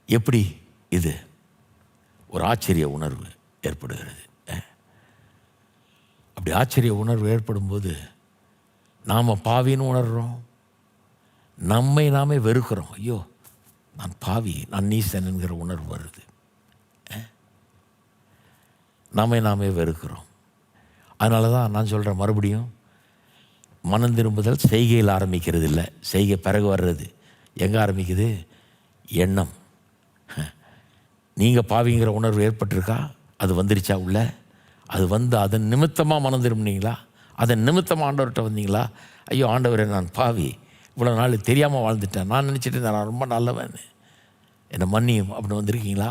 எப்படி இது? ஒரு ஆச்சரிய உணர்வு ஏற்படுகிறது. அப்படி ஆச்சரிய உணர்வு ஏற்படும்போது நாம் பாவின்னு உணர்கிறோம், நம்மை நாமே வெறுக்கிறோம். ஐயோ நான் பாவி, நான் நீசன் என்கிற உணர்வு வருது. நம்மை நாமே வெறுக்கிறோம். அதனால தான் நான் சொல்கிறேன் மறுபடியும், மனம் திரும்புதல் செய்கையில் ஆரம்பிக்கிறது இல்லை, செய்கை பிறகு வர்றது. எங்கே ஆரம்பிக்குது? எண்ணம். நீங்கள் பாவிங்கிற உணர்வு ஏற்பட்டிருக்கா? அது வந்துருச்சா உள்ள? அது வந்து அதன் நிமித்தமாக மனம் திரும்பினீங்களா? அதன் நிமித்தமாக ஆண்டவர்கிட்ட வந்தீங்களா? ஐயோ ஆண்டவரே நான் பாவி, இவ்வளோ நாள் தெரியாமல் வாழ்ந்துட்டேன், நான் நினச்சிட்டு நான் ரொம்ப நல்லவன், என்னை மன்னியும் அப்படின்னு வந்திருக்கீங்களா?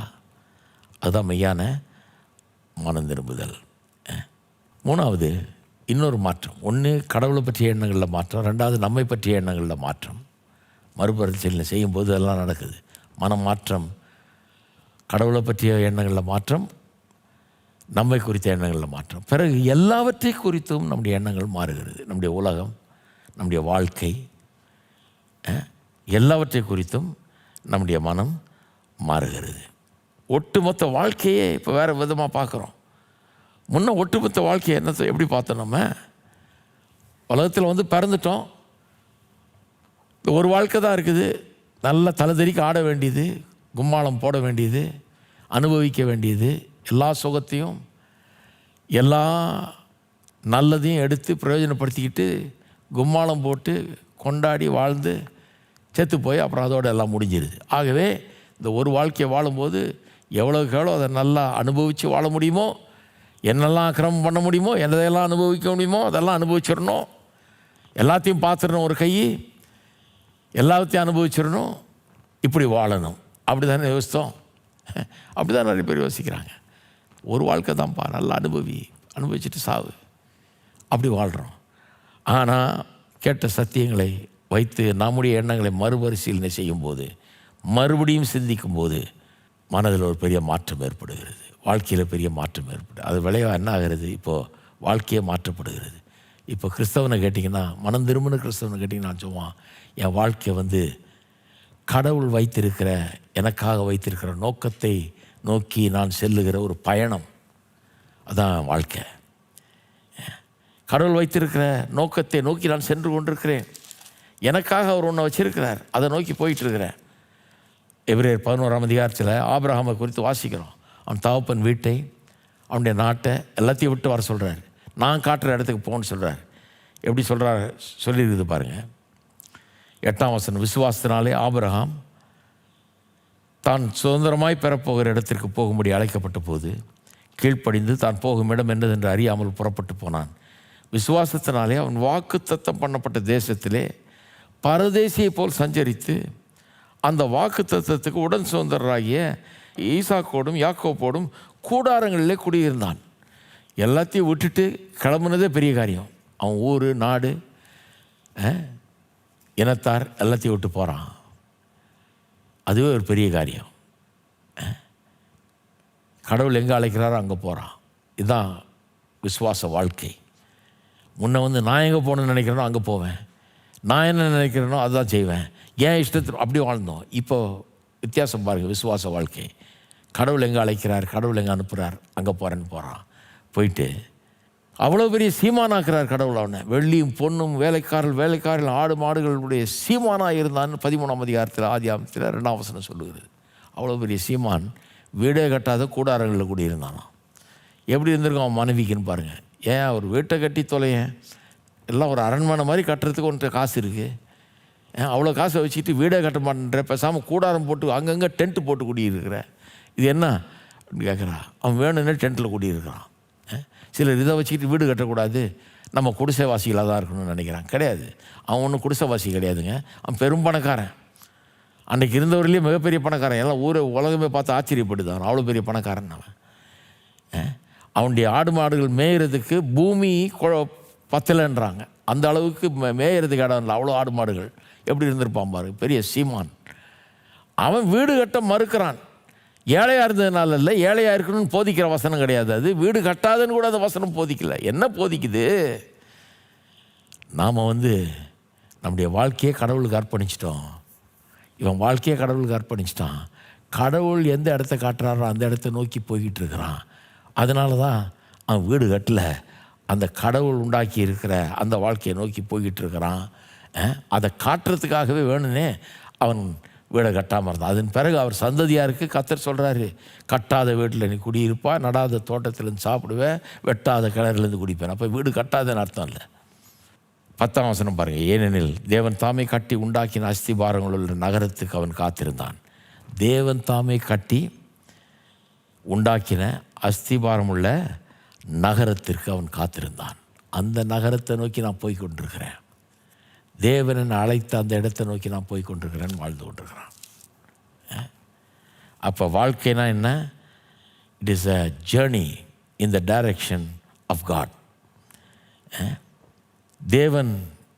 அதுதான் மெய்யான மனம் திரும்புதல். மூணாவது இன்னொரு மாற்றம். ஒன்று கடவுளை பற்றிய எண்ணங்களில் மாற்றம், ரெண்டாவது நம்மை பற்றிய எண்ணங்களில் மாற்றம். மறுபரிசீலனை செய்யும்போது அதெல்லாம் நடக்குது. மன மாற்றம் கடவுளை பற்றிய எண்ணங்களில் மாற்றம், நம்மை குறித்த எண்ணங்களில் மாற்றம். பிறகு எல்லாவற்றை குறித்தும் நம்முடைய எண்ணங்கள் மாறுகிறது. நம்முடைய உலகம், நம்முடைய வாழ்க்கை, எல்லாவற்றை குறித்தும் நம்முடைய மனம் மாறுகிறது. ஒட்டுமொத்த வாழ்க்கையே இப்போ வேறு விதமாக பார்க்குறோம். முன்ன ஒட்டுமொத்த வாழ்க்கையை எப்படி பார்த்தோம்? நம்ம உலகத்தில் பிறந்துட்டோம், இந்த ஒரு வாழ்க்கை தான் இருக்குது. நல்லா தலைதறிக்க ஆட வேண்டியது, கும்மாளம் போட வேண்டியது, அனுபவிக்க வேண்டியது, எல்லா சுகத்தையும் எல்லா நல்லதையும் எடுத்து பிரயோஜனப்படுத்திக்கிட்டு கும்மாளம் போட்டு கொண்டாடி வாழ்ந்து செத்து போய் அப்புறம் அதோடு எல்லாம் முடிஞ்சிருது. ஆகவே இந்த ஒரு வாழ்க்கையை வாழும்போது எவ்வளோக்கு எவ்வளோ அதை நல்லா அனுபவித்து வாழ முடியுமோ, என்னெல்லாம் கிரமம் பண்ண முடியுமோ, என்னதையெல்லாம் அனுபவிக்க முடியுமோ அதெல்லாம் அனுபவிச்சிடணும். எல்லாத்தையும் பார்த்துடணும், ஒரு கை எல்லாத்தையும் அனுபவிச்சிடணும், இப்படி வாழணும். அப்படி தானே யோசித்தோம்? அப்படி தான் நிறைய பேர் யோசிக்கிறாங்க. ஒரு வாழ்க்கை தான்ப்பா, நல்லா அனுபவிச்சுட்டு சாவு, அப்படி வாழ்கிறோம். ஆனால் கேட்ட சத்தியங்களை வைத்து நம்முடைய எண்ணங்களை மறுபரிசீலனை செய்யும்போது, மறுபடியும் சிந்திக்கும்போது மனதில் ஒரு பெரிய மாற்றம் ஏற்படுகிறது, வாழ்க்கையில் பெரிய மாற்றம் ஏற்படுது. அது விளைவாக என்ன ஆகிறது? இப்போது வாழ்க்கையே மாற்றப்படுகிறது. இப்போ கிறிஸ்தவனை கேட்டிங்கன்னா, மனம் திரும்பின கிறிஸ்தவனை கேட்டிங்கன்னா சொல்லுவான், என் வாழ்க்கை கடவுள் வைத்திருக்கிற, எனக்காக வைத்திருக்கிற நோக்கத்தை நோக்கி நான் செல்லுகிற ஒரு பயணம், அதான் வாழ்க்கை. கடவுள் வைத்திருக்கிற நோக்கத்தை நோக்கி நான் சென்று கொண்டிருக்கிறேன். எனக்காக அவர் ஒன்று வச்சிருக்கிறார், அதை நோக்கி போயிட்டுருக்கிறேன். எபிரேயர் 11ஆம் அதிகாரத்தில் ஆபிரகாமை குறித்து வாசிக்கிறோம். அவன் தகப்பன் வீட்டை, அவனுடைய நாட்டை எல்லாத்தையும் விட்டு வர சொல்கிறார். நான் காட்டுற இடத்துக்கு போகணுன்னு சொல்கிறார். எப்படி சொல்கிறார் சொல்லியிருக்குது பாருங்கள். 8ஆம் வசனம், விசுவாசத்தினாலே ஆபிரகாம் தான் சுதந்திரமாய் பெறப்போகிற இடத்திற்கு போகும்படி அழைக்கப்பட்ட போது கீழ்ப்படிந்து தான் போகும் இடம் என்னதென்று அறியாமல் புறப்பட்டு போனான். விசுவாசத்தினாலே அவன் வாக்குத்தத்தம் பண்ணப்பட்ட தேசத்திலே பரதேசியை போல் சஞ்சரித்து அந்த வாக்குத்தத்தத்துக்கு உடன் சுதந்திரராகிய ஈசாக்கோடும் யாக்கோப்போடும் கூடாரங்களிலே குடியிருந்தான். எல்லாத்தையும் விட்டுட்டு கிளம்புனதே பெரிய காரியம். அவன் ஊர், நாடு, இனத்தார் எல்லாத்தையும் விட்டு போகிறான். அதுவே ஒரு பெரிய காரியம். கடவுள் எங்கே அழைக்கிறாரோ அங்கே போகிறான். இதுதான் விசுவாச வாழ்க்கை. முன்ன நான் எங்கே போகணுன்னு நினைக்கிறேனோ அங்கே போவேன், நான் என்ன நினைக்கிறேனோ அதுதான் செய்வேன், ஏன் இஷ்டத்தில் அப்படி வாழ்ந்தோம். இப்போது வித்தியாசம் பாருங்கள். விசுவாச வாழ்க்கை, கடவுள் எங்கே அழைக்கிறார், கடவுள் எங்கே அனுப்புகிறார், அங்கே போகிறேன்னு போகிறான். போயிட்டு அவ்வளோ பெரிய சீமானாக்குறார் கடவுள். அவனை வெள்ளியும் பொண்ணும் வேலைக்காரர்கள் ஆடு மாடுகளுடைய சீமானாக இருந்தான்னு 13ஆம் அதிகாரத்தில் ஆதியாகமத்தில் 2ஆம் வசனம் சொல்லுகிறது. அவ்வளோ பெரிய சீமான் வீடே கட்டாத கூடாரங்களில் கூட இருந்தானா. எப்படி இருந்திருக்கும் அவன் மனைவிக்குன்னு பாருங்கள். ஏன் ஒரு வீட்டை கட்டி தொலையேன், எல்லாம் ஒரு அரண்மனை மாதிரி கட்டுறதுக்கு ஒன்று காசு இருக்குது, அவ்வளோ காசை வச்சுக்கிட்டு வீடே கட்ட மாட்டேன்ற, பேசாமல் கூடாரம் போட்டு அங்கங்கே டென்ட்டு போட்டு குடியிருக்கிற, இது என்ன அப்படின்னு கேட்குறான். அவன் வேணும்னே டென்ட்டில் குடியிருக்கிறான். சிலர் இதை வச்சுக்கிட்டு வீடு கட்டக்கூடாது, நம்ம குடிசைவாசிகளாக தான் இருக்கணும்னு நினைக்கிறான். கிடையாது, அவன் ஒன்றும் குடிசைவாசி கிடையாதுங்க. அவன் பெரும் பணக்காரன். அன்றைக்கி இருந்தவர்களே மிகப்பெரிய பணக்காரன். எல்லாம் உலகமே பார்த்து ஆச்சரியப்படுதான், அவ்வளோ பெரிய பணக்காரன் அவன். அவனுடைய ஆடு மாடுகள் மேயிறதுக்கு பூமி பத்தலைன்றாங்க. அந்த அளவுக்கு மேயிறதுக்கு இடம் இல்லை, அவ்வளோ ஆடு மாடுகள். எப்படி இருந்திருப்பான் பாரு, பெரிய சீமான். அவன் வீடு கட்ட மறுக்கிறான். ஏழையாக இருந்ததுனால இல்லை, ஏழையாக இருக்கணும்னு போதிக்கிற வசனம் கிடையாது அது. வீடு கட்டாதுன்னு கூட அந்த வசனம் போதிக்கல. என்ன போதிக்குது? நாம் நம்முடைய வாழ்க்கையை கடவுளுக்கு அர்ப்பணிச்சிட்டோம். இவன் வாழ்க்கையை கடவுளுக்கு அர்ப்பணிச்சிட்டான். கடவுள் எந்த இடத்த காட்டுறாரோ அந்த இடத்த நோக்கி போய்கிட்டு இருக்கிறான். அதனால தான் அவன் வீடு கட்டல, அந்த கடவுள் உண்டாக்கி இருக்கிற அந்த வாழ்க்கையை நோக்கி போய்கிட்டு இருக்கிறான். அதை காட்டுறதுக்காகவே வேணும்னே அவன் வீடை கட்டாமல் இருந்தான். அதன் பிறகு அவர் சந்ததியாருக்கு கர்த்தர் சொல்கிறாரு, கட்டாத வீட்டில் நீ குடியிருப்பா, நடாத தோட்டத்திலேருந்து சாப்பிடுவேன், வெட்டாத கிணறுலேருந்து குடிப்பேன். அப்போ வீடு கட்டாதன்னு அர்த்தம் இல்லை. 10ஆம் வசனம் பாருங்கள். ஏனெனில் தேவன் தாமே கட்டி உண்டாக்கின அஸ்திபாரங்கள் உள்ள நகரத்துக்கு அவன் காத்திருந்தான். தேவன் தாமே கட்டி உண்டாக்கின அஸ்திபாரம் உள்ள நகரத்திற்கு அவன் காத்திருந்தான். அந்த நகரத்தை நோக்கி நான் போய் கொண்டிருக்கிறேன். தேவனை அழைத்த அந்த இடத்தை நோக்கி நான் போய் கொண்டிருக்கிறேன்னு வாழ்ந்து கொண்டிருக்கிறான். அப்போ வாழ்க்கைனா என்ன? It is a journey in the direction of God. தேவன்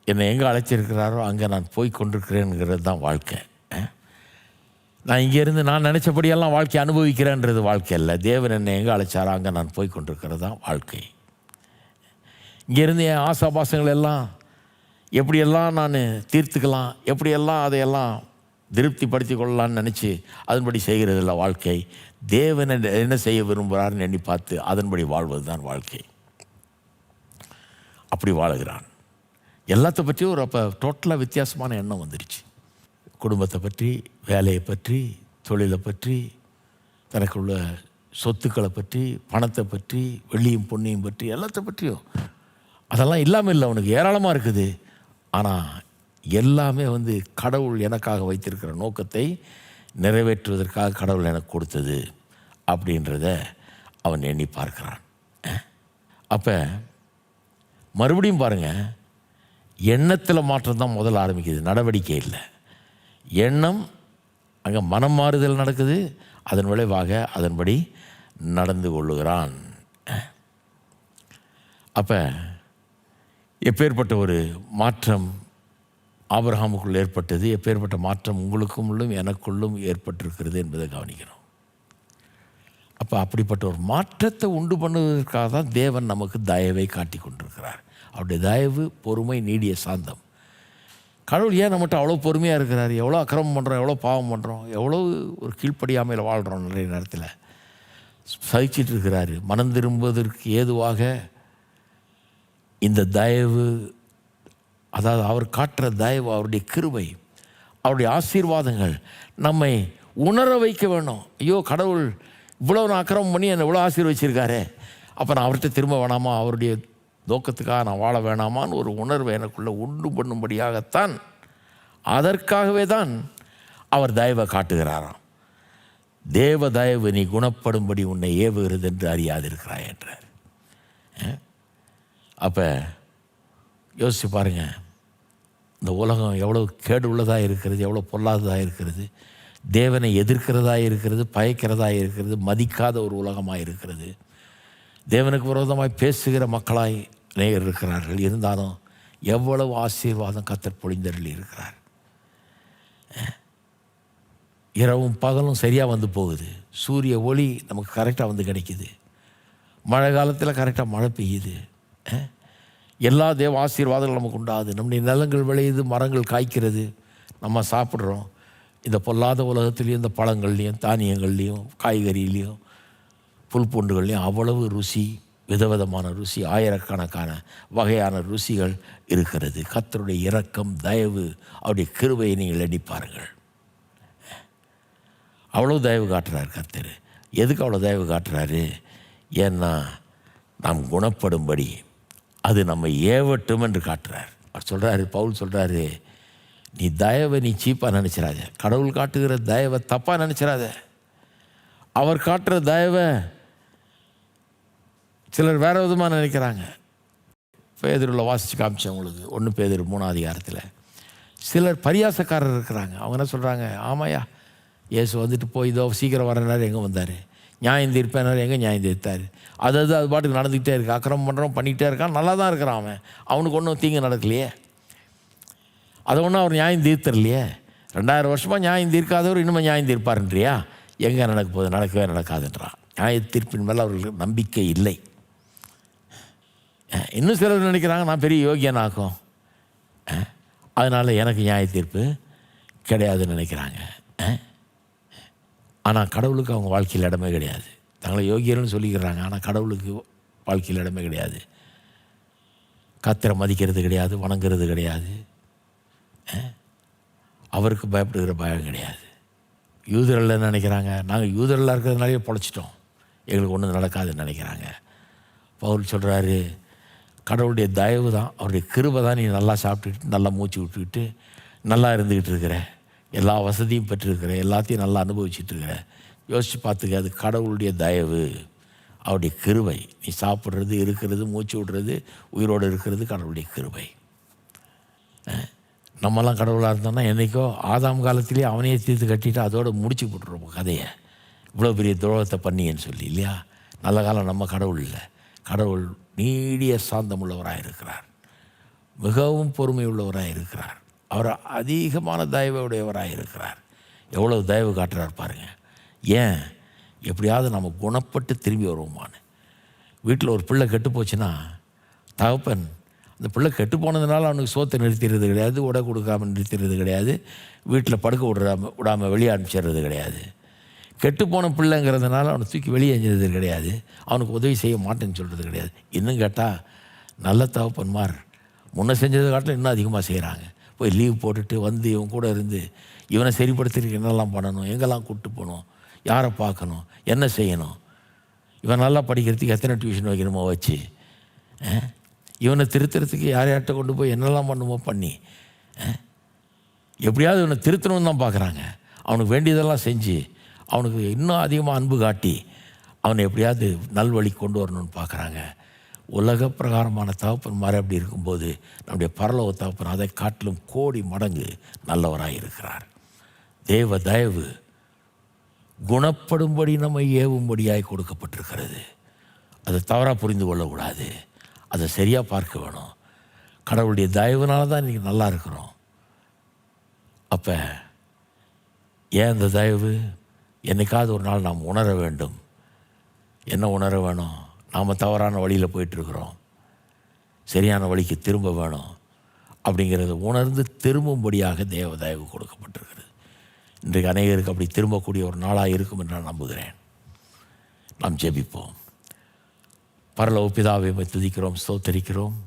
என்னை எங்கே அழைச்சிருக்கிறாரோ அங்கே நான் போய் கொண்டிருக்கிறேன்ங்கிறது தான் வாழ்க்கை. நான் இங்கேருந்து நான் நினச்சபடியெல்லாம் வாழ்க்கை அனுபவிக்கிறேன்றது வாழ்க்கை இல்லை. தேவன் என்னை எங்கே அழைச்சாரோ அங்கே நான் போய் கொண்டிருக்கிறது தான் வாழ்க்கை. இங்கேருந்து என் ஆசாபாசங்கள் எல்லாம் எப்படியெல்லாம் நான் தீர்த்துக்கலாம், எப்படியெல்லாம் அதையெல்லாம் திருப்திப்படுத்தி கொள்ளலான்னு நினச்சி அதன்படி செய்கிறதில்ல வாழ்க்கை. தேவன் என்ன செய்ய விரும்புகிறாருன்னு எண்ணி பார்த்து அதன்படி வாழ்வது தான் வாழ்க்கை. அப்படி வாழுகிறான். எல்லாத்த பற்றியும் ஒரு அப்போ டோட்டலாக வித்தியாசமான எண்ணம் வந்துடுச்சு. குடும்பத்தை பற்றி, வேலையை பற்றி, தொழிலை பற்றி, தனக்குள்ள சொத்துக்களை பற்றி, பணத்தை பற்றி, வெள்ளியும் பொன்னியும் பற்றி, எல்லாத்த பற்றியும். அதெல்லாம் இல்லாமல் இல்லை, அவனுக்கு ஏராளமாக இருக்குது. ஆனால் எல்லாமே கடவுள் எனக்காக வைத்திருக்கிற நோக்கத்தை நிறைவேற்றுவதற்காக கடவுள் எனக்கு கொடுத்தது அப்படின்றத அவன் எண்ணி பார்க்கிறான். அப்போ மறுபடியும் பாருங்கள், எண்ணத்தில் மாற்றம் தான் முதல்ல ஆரம்பிக்குது, நடவடிக்கை இல்லை. எண்ணம் அங்கே மனம் மாறுதல் நடக்குது, அதன் விளைவாக அதன்படி நடந்து கொள்ளுகிறான். அப்போ எப்பேற்பட்ட ஒரு மாற்றம் ஆபிரகாமுக்குள் ஏற்பட்டது, எப்பேற்பட்ட மாற்றம் உங்களுக்குள்ளும் எனக்குள்ளும் ஏற்பட்டிருக்கிறது என்பதை கவனிக்கணும். அப்போ அப்படிப்பட்ட ஒரு மாற்றத்தை உண்டு பண்ணுவதற்காக தான் தேவன் நமக்கு தயவை காட்டி கொண்டிருக்கிறார். அவருடைய தயவு, பொறுமை, நீடிய சாந்தம். கடவுள் ஏன் நம்மகிட்ட அவ்வளோ பொறுமையாக இருக்கிறார்? எவ்வளோ அக்கிரமம் பண்ணுறோம், எவ்வளோ பாவம் பண்ணுறோம், எவ்வளோ ஒரு கீழ்ப்படியாமையில் வாழ்கிறோம், நிறைய நேரத்தில் சகிச்சிட்டு இருக்கிறாரு. மனம் திரும்புவதற்கு ஏதுவாக இந்த தயவு, அதாவது அவர் காட்டுற தயவு, அவருடைய கிருபை, அவருடைய ஆசீர்வாதங்கள் நம்மை உணர வைக்க வேணும். ஐயோ, கடவுள் இவ்வளோ நான் அக்கிரமம் பண்ணி என்னை இவ்வளோ ஆசீர்வச்சிருக்காரே, அப்போ நான் அவர்கிட்ட திரும்ப வேணாமா, அவருடைய நோக்கத்துக்காக நான் வாழ வேணாமான்னு ஒரு உணர்வை எனக்குள்ளே உண்டு பண்ணும்படியாகத்தான், அதற்காகவே தான் அவர் தயவை காட்டுகிறாராம். தேவ தயவு நீ குணப்படும்படி உன்னை ஏவுகிறது என்று அறியாதிருக்கிறாய் என்றார். அப்போ யோசிச்சு பாருங்கள், இந்த உலகம் எவ்வளோ கேடு உள்ளதாக இருக்கிறது, எவ்வளோ பொல்லாததாக இருக்கிறது, தேவனை எதிர்க்கிறதாக இருக்கிறது, பயக்கிறதாக இருக்கிறது, மதிக்காத ஒரு உலகமாக இருக்கிறது. தேவனுக்கு விரோதமாய் பேசுகிற மக்களாய் நேயர் இருக்கிறார்கள். இருந்தாலும் எவ்வளவு ஆசீர்வாதம் கர்த்தர் பொழிந்தருளி இருக்கிறார். இரவும் பகலும் சரியாக வந்து போகுது. சூரிய ஒளி நமக்கு கரெக்டாக கிடைக்குது. மழை காலத்தில் கரெக்டாக மழை பெய்யுது. எல்லா தேவ ஆசீர்வாதங்கள் நமக்கு உண்டாகுது. நம்முடைய நிலங்கள் விளையுது, மரங்கள் காய்க்கிறது, நம்ம சாப்பிட்றோம். இந்த பொல்லாத உலகத்துலேயும் இந்த பழங்கள்லேயும் தானியங்கள்லேயும் காய்கறியிலையும் புல் பூண்டுகள்லையும் அவ்வளவு ருசி, விதவிதமான ருசி, ஆயிரக்கணக்கான வகையான ருசிகள் இருக்கிறது. கர்த்தருடைய இரக்கம், தயவு, அவருடைய கிருபையை நீங்கள் எண்ணி பாருங்கள். அவ்வளோ தயவு காட்டுறார் கர்த்தர். எதுக்கு அவ்வளோ தயவு காட்டுறாரு? ஏன்னா நாம் குணப்படும்படி, அது நம்ம ஏவட்டும் என்று காட்டுறார். அவர் சொல்கிறாரு, பவுல் சொல்கிறாரு, நீ தயவை நீ சீப்பாக நினச்சிடாத, கடவுள் காட்டுகிற தயவை தப்பாக நினச்சிடாத. அவர் காட்டுற தயவை சிலர் வேறு விதமாக நினைக்கிறாங்க. பேதுருவில் வாசித்து காமிச்சேன் உங்களுக்கு, 1 பேதுரு 3ஆம் அதிகாரத்தில். சிலர் பரியாசக்காரர் இருக்கிறாங்க. அவங்க என்ன சொல்கிறாங்க, ஆமாயா இயேசு வந்துட்டு போய் இதோ சீக்கிரம் வரனார், எங்கே வந்தார், நியாயம் தீர்ப்பேனார், எங்கே நியாயம் தீர்த்தார், அது பாட்டுக்கு நடந்துக்கிட்டே இருக்குது, அக்கிரமம் பண்ணுறோம் பண்ணிக்கிட்டே இருக்கான், நல்லா தான் இருக்கிறான், அவனுக்கு ஒன்றும் தீங்கு நடக்கலையே, அதை ஒன்றும் அவர் நியாயம் தீர்த்தரலையே, 2000 வருஷமாக நியாயம் தீர்க்காதவர் இன்னும் நியாயம் தீர்ப்பாருன்றியா? எங்கே நடக்க போகுது? நடக்கவே நடக்காதுன்றான். நியாய தீர்ப்பின் மேலே அவர்களுக்கு நம்பிக்கை இல்லை. இன்னும் சிலர் நினைக்கிறாங்க, நான் பெரிய யோகியனாக்கும், அதனால் எனக்கு நியாய தீர்ப்பு கிடையாதுன்னு நினைக்கிறாங்க. ஆனால் கடவுளுக்கு அவங்க வாழ்க்கையில் இடமே கிடையாது. தங்களை யோகியர்னு சொல்லிக்கிறாங்க, ஆனால் கடவுளுக்கு வாழ்க்கையில் இடமே கிடையாது. கர்த்தரை மதிக்கிறது கிடையாது, வணங்குறது கிடையாது, அவருக்கு பயப்படுகிற பயம் கிடையாது. யூதர்கள் என்ன நினைக்கிறாங்க, நாங்கள் யூதர்களாக இருக்கிறதுனாலே பொழைச்சிட்டோம், எங்களுக்கு ஒன்றும் நடக்காதுன்னு நினைக்கிறாங்க. பவுல் சொல்கிறாரு, கடவுளுடைய தயவு தான், அவருடைய கிருபை தான் நீ நல்லா சாப்பிட்டுக்கிட்டு, நல்லா மூச்சு விட்டுக்கிட்டு, நல்லா இருந்துக்கிட்டு இருக்கிற, எல்லா வசதியும் பெற்றிருக்கிற, எல்லாத்தையும் நல்லா அனுபவிச்சுட்டு இருக்கிற. யோசித்து பார்த்துக்க, அது கடவுளுடைய தயவு, அவருடைய கிருபை. நீ சாப்பிட்றது, இருக்கிறது, மூச்சு விடுறது, உயிரோடு இருக்கிறது கடவுளுடைய கிருபை. நம்மலாம் கடவுளாக இருந்தோம்னா என்றைக்கோ ஆதாம் காலத்திலே அவனையே தீர்த்து கட்டிட்டு அதோடு முடிச்சு போட்டுருவோம் கதையை. இவ்வளோ பெரிய துரோகத்தை பண்ணின்னு சொல்லி இல்லையா? நல்ல காலம் நம்ம கடவுள் இல்லை. கடவுள் நீடிய சாந்தம் உள்ளவராக இருக்கிறார், மிகவும் பொறுமை உள்ளவராக இருக்கிறார், அவர் அதிகமான தயவுடையவராக இருக்கிறார். எவ்வளோ தயவு காட்டுறாரு பாருங்க. ஏன்? எப்படியாவது நம்ம குணப்பட்டு திரும்பி வருவோமான்னு. வீட்டில் ஒரு பிள்ளை கெட்டு போச்சுன்னா தகப்பன் அந்த பிள்ளை கெட்டு போனதுனால அவனுக்கு சோத்தை நிறுத்திடுறது கிடையாது, உடை கொடுக்காமல் நிறுத்திடுறது கிடையாது, வீட்டில் படுக்க விடாமல் வெளியே அனுப்பிச்சிடுறது கிடையாது. கெட்டு போன பிள்ளைங்கிறதுனால அவனை தூக்கி வெளியே எஞ்சது கிடையாது, அவனுக்கு உதவி செய்ய மாட்டேன்னு சொல்கிறது கிடையாது. இன்னும் கேட்டால் நல்ல தகப்பன்மார் முன்ன செஞ்சதை காட்டில் இன்னும் அதிகமாக செய்கிறாங்க. போய் லீவ் போட்டுட்டு வந்து இவன் கூட இருந்து இவனை சரிப்படுத்துறதுக்கு என்னெல்லாம் பண்ணணும், எங்கெல்லாம் கூப்பிட்டு போகணும், யாரை பார்க்கணும், என்ன செய்யணும், இவன் நல்லா படிக்கிறதுக்கு எத்தனை டியூஷன் வைக்கணுமோ வச்சு, இவனை திருத்துறதுக்கு யார்கிட்ட கொண்டு போய் என்னெல்லாம் பண்ணுமோ பண்ணி, எப்படியாவது இவனை திருத்தணும்னு தான் பார்க்குறாங்க. அவனுக்கு வேண்டியதெல்லாம் செஞ்சு அவனுக்கு இன்னும் அதிகமாக அன்பு காட்டி அவனை எப்படியாவது நல்வழி கொண்டு வரணும்னு பார்க்குறாங்க. உலக பிரகாரமான தகப்பன் மாதிரி அப்படி இருக்கும்போது நம்முடைய பரலோக தகப்பன் அதை காட்டிலும் கோடி மடங்கு நல்லவராக இருக்கிறார். தேவ தயவு குணப்படும்படி நம்ம ஏவும்படியாய் கொடுக்கப்பட்டிருக்கிறது. அதை தவறாக புரிந்து கொள்ளக்கூடாது, அதை சரியாக பார்க்க வேணும். கடவுளுடைய தயவுனால தான் இன்றைக்கி நல்லா இருக்கிறோம். அப்போ ஏன் இந்த தயவு? என்னைக்காவது ஒரு நாள் நாம் உணர வேண்டும். என்ன உணர வேணும்? நாம் தவறான வழியில் போயிட்டுருக்குறோம், சரியான வழிக்கு திரும்ப வேணும். அப்படிங்கிறத உணர்ந்து திரும்பும்படியாக தேவ தயவு கொடுக்கப்பட்டிருக்கிறது. இன்றைக்கு அநேகருக்கு அப்படி திரும்பக்கூடிய ஒரு நாளாக இருக்கும் என்று நான் நம்புகிறேன். நாம் ஜெபிப்போம். பரலோக பிதாவை துதிக்கிறோம், ஸ்தோத்தரிக்கிறோம்.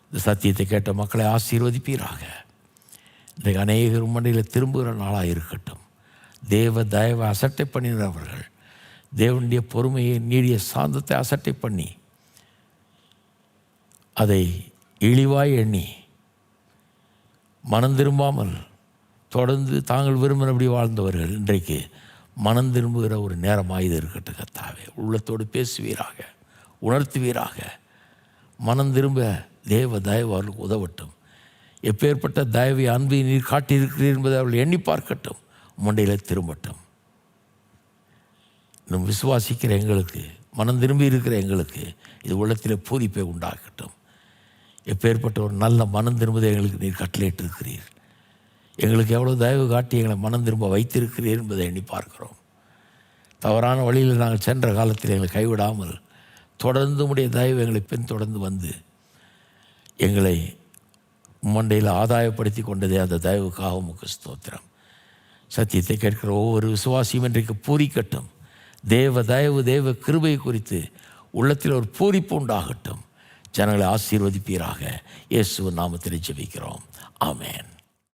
இந்த சத்தியத்தை கேட்ட மக்களை ஆசீர்வதிப்பீராக. இன்றைக்கு அநேகர் மண்டையில் திரும்புகிற நாளாக இருக்கட்டும். தேவ தயவை அசட்டை பண்ணினவர்கள் தேவனுடைய பொறுமையை, நீடிய சாந்தத்தை அசட்டை பண்ணி அதை இழிவாய் எண்ணி மனம் திரும்பாமல் தொடர்ந்து தாங்கள் விரும்பினபடி வாழ்ந்தவர்கள் இன்றைக்கு மனம் திரும்புகிற ஒரு நேரமாக இது இருக்கட்டும். கர்த்தாவே, உள்ளத்தோடு பேசுவீராக, உணர்த்துவீராக. மனம் திரும்ப தேவ தயவு அவர்களுக்கு உதவட்டும். எப்பேற்பட்ட தயவை அன்பை நீர் காட்டியிருக்கிறீர் என்பதை அவர்கள் எண்ணி பார்க்கட்டும், மண்டையில் திரும்பட்டும். இன்னும் விசுவாசிக்கிற எங்களுக்கு, மனம் திரும்பி இருக்கிற எங்களுக்கு இது உள்ளத்தில் பூரிப்பை உண்டாக்கட்டும். எப்பேற்பட்ட ஒரு நல்ல மனம் திரும்புவதை எங்களுக்கு நீர் கட்டளையிட்டிருக்கிறீர். எங்களுக்கு எவ்வளோ தயவு காட்டி எங்களை மனம் திரும்ப வைத்திருக்கிறீர் என்பதை எண்ணி பார்க்கிறோம். தவறான வழியில் நாங்கள் சென்ற காலத்தில் எங்களை கைவிடாமல் தொடர்ந்து உடைய தயவு எங்களை பின்தொடர்ந்து வந்து எங்களை மண்டையில் ஆதாயப்படுத்தி கொண்டதே அந்த தயவுக்காக உமக்கு ஸ்தோத்திரம். சத்தியத்தை கேட்கிற ஒவ்வொரு விசுவாசியும் இன்றைக்கு பூரிக்கட்டும். தேவ தயவு, தேவ கிருபை குறித்து உள்ளத்தில் ஒரு பூரிப்பு உண்டாகட்டும். ஜனங்களை ஆசீர்வதிப்பீராக. இயேசுவின் நாமத்தில் ஜெபிக்கிறோம். ஆமென்.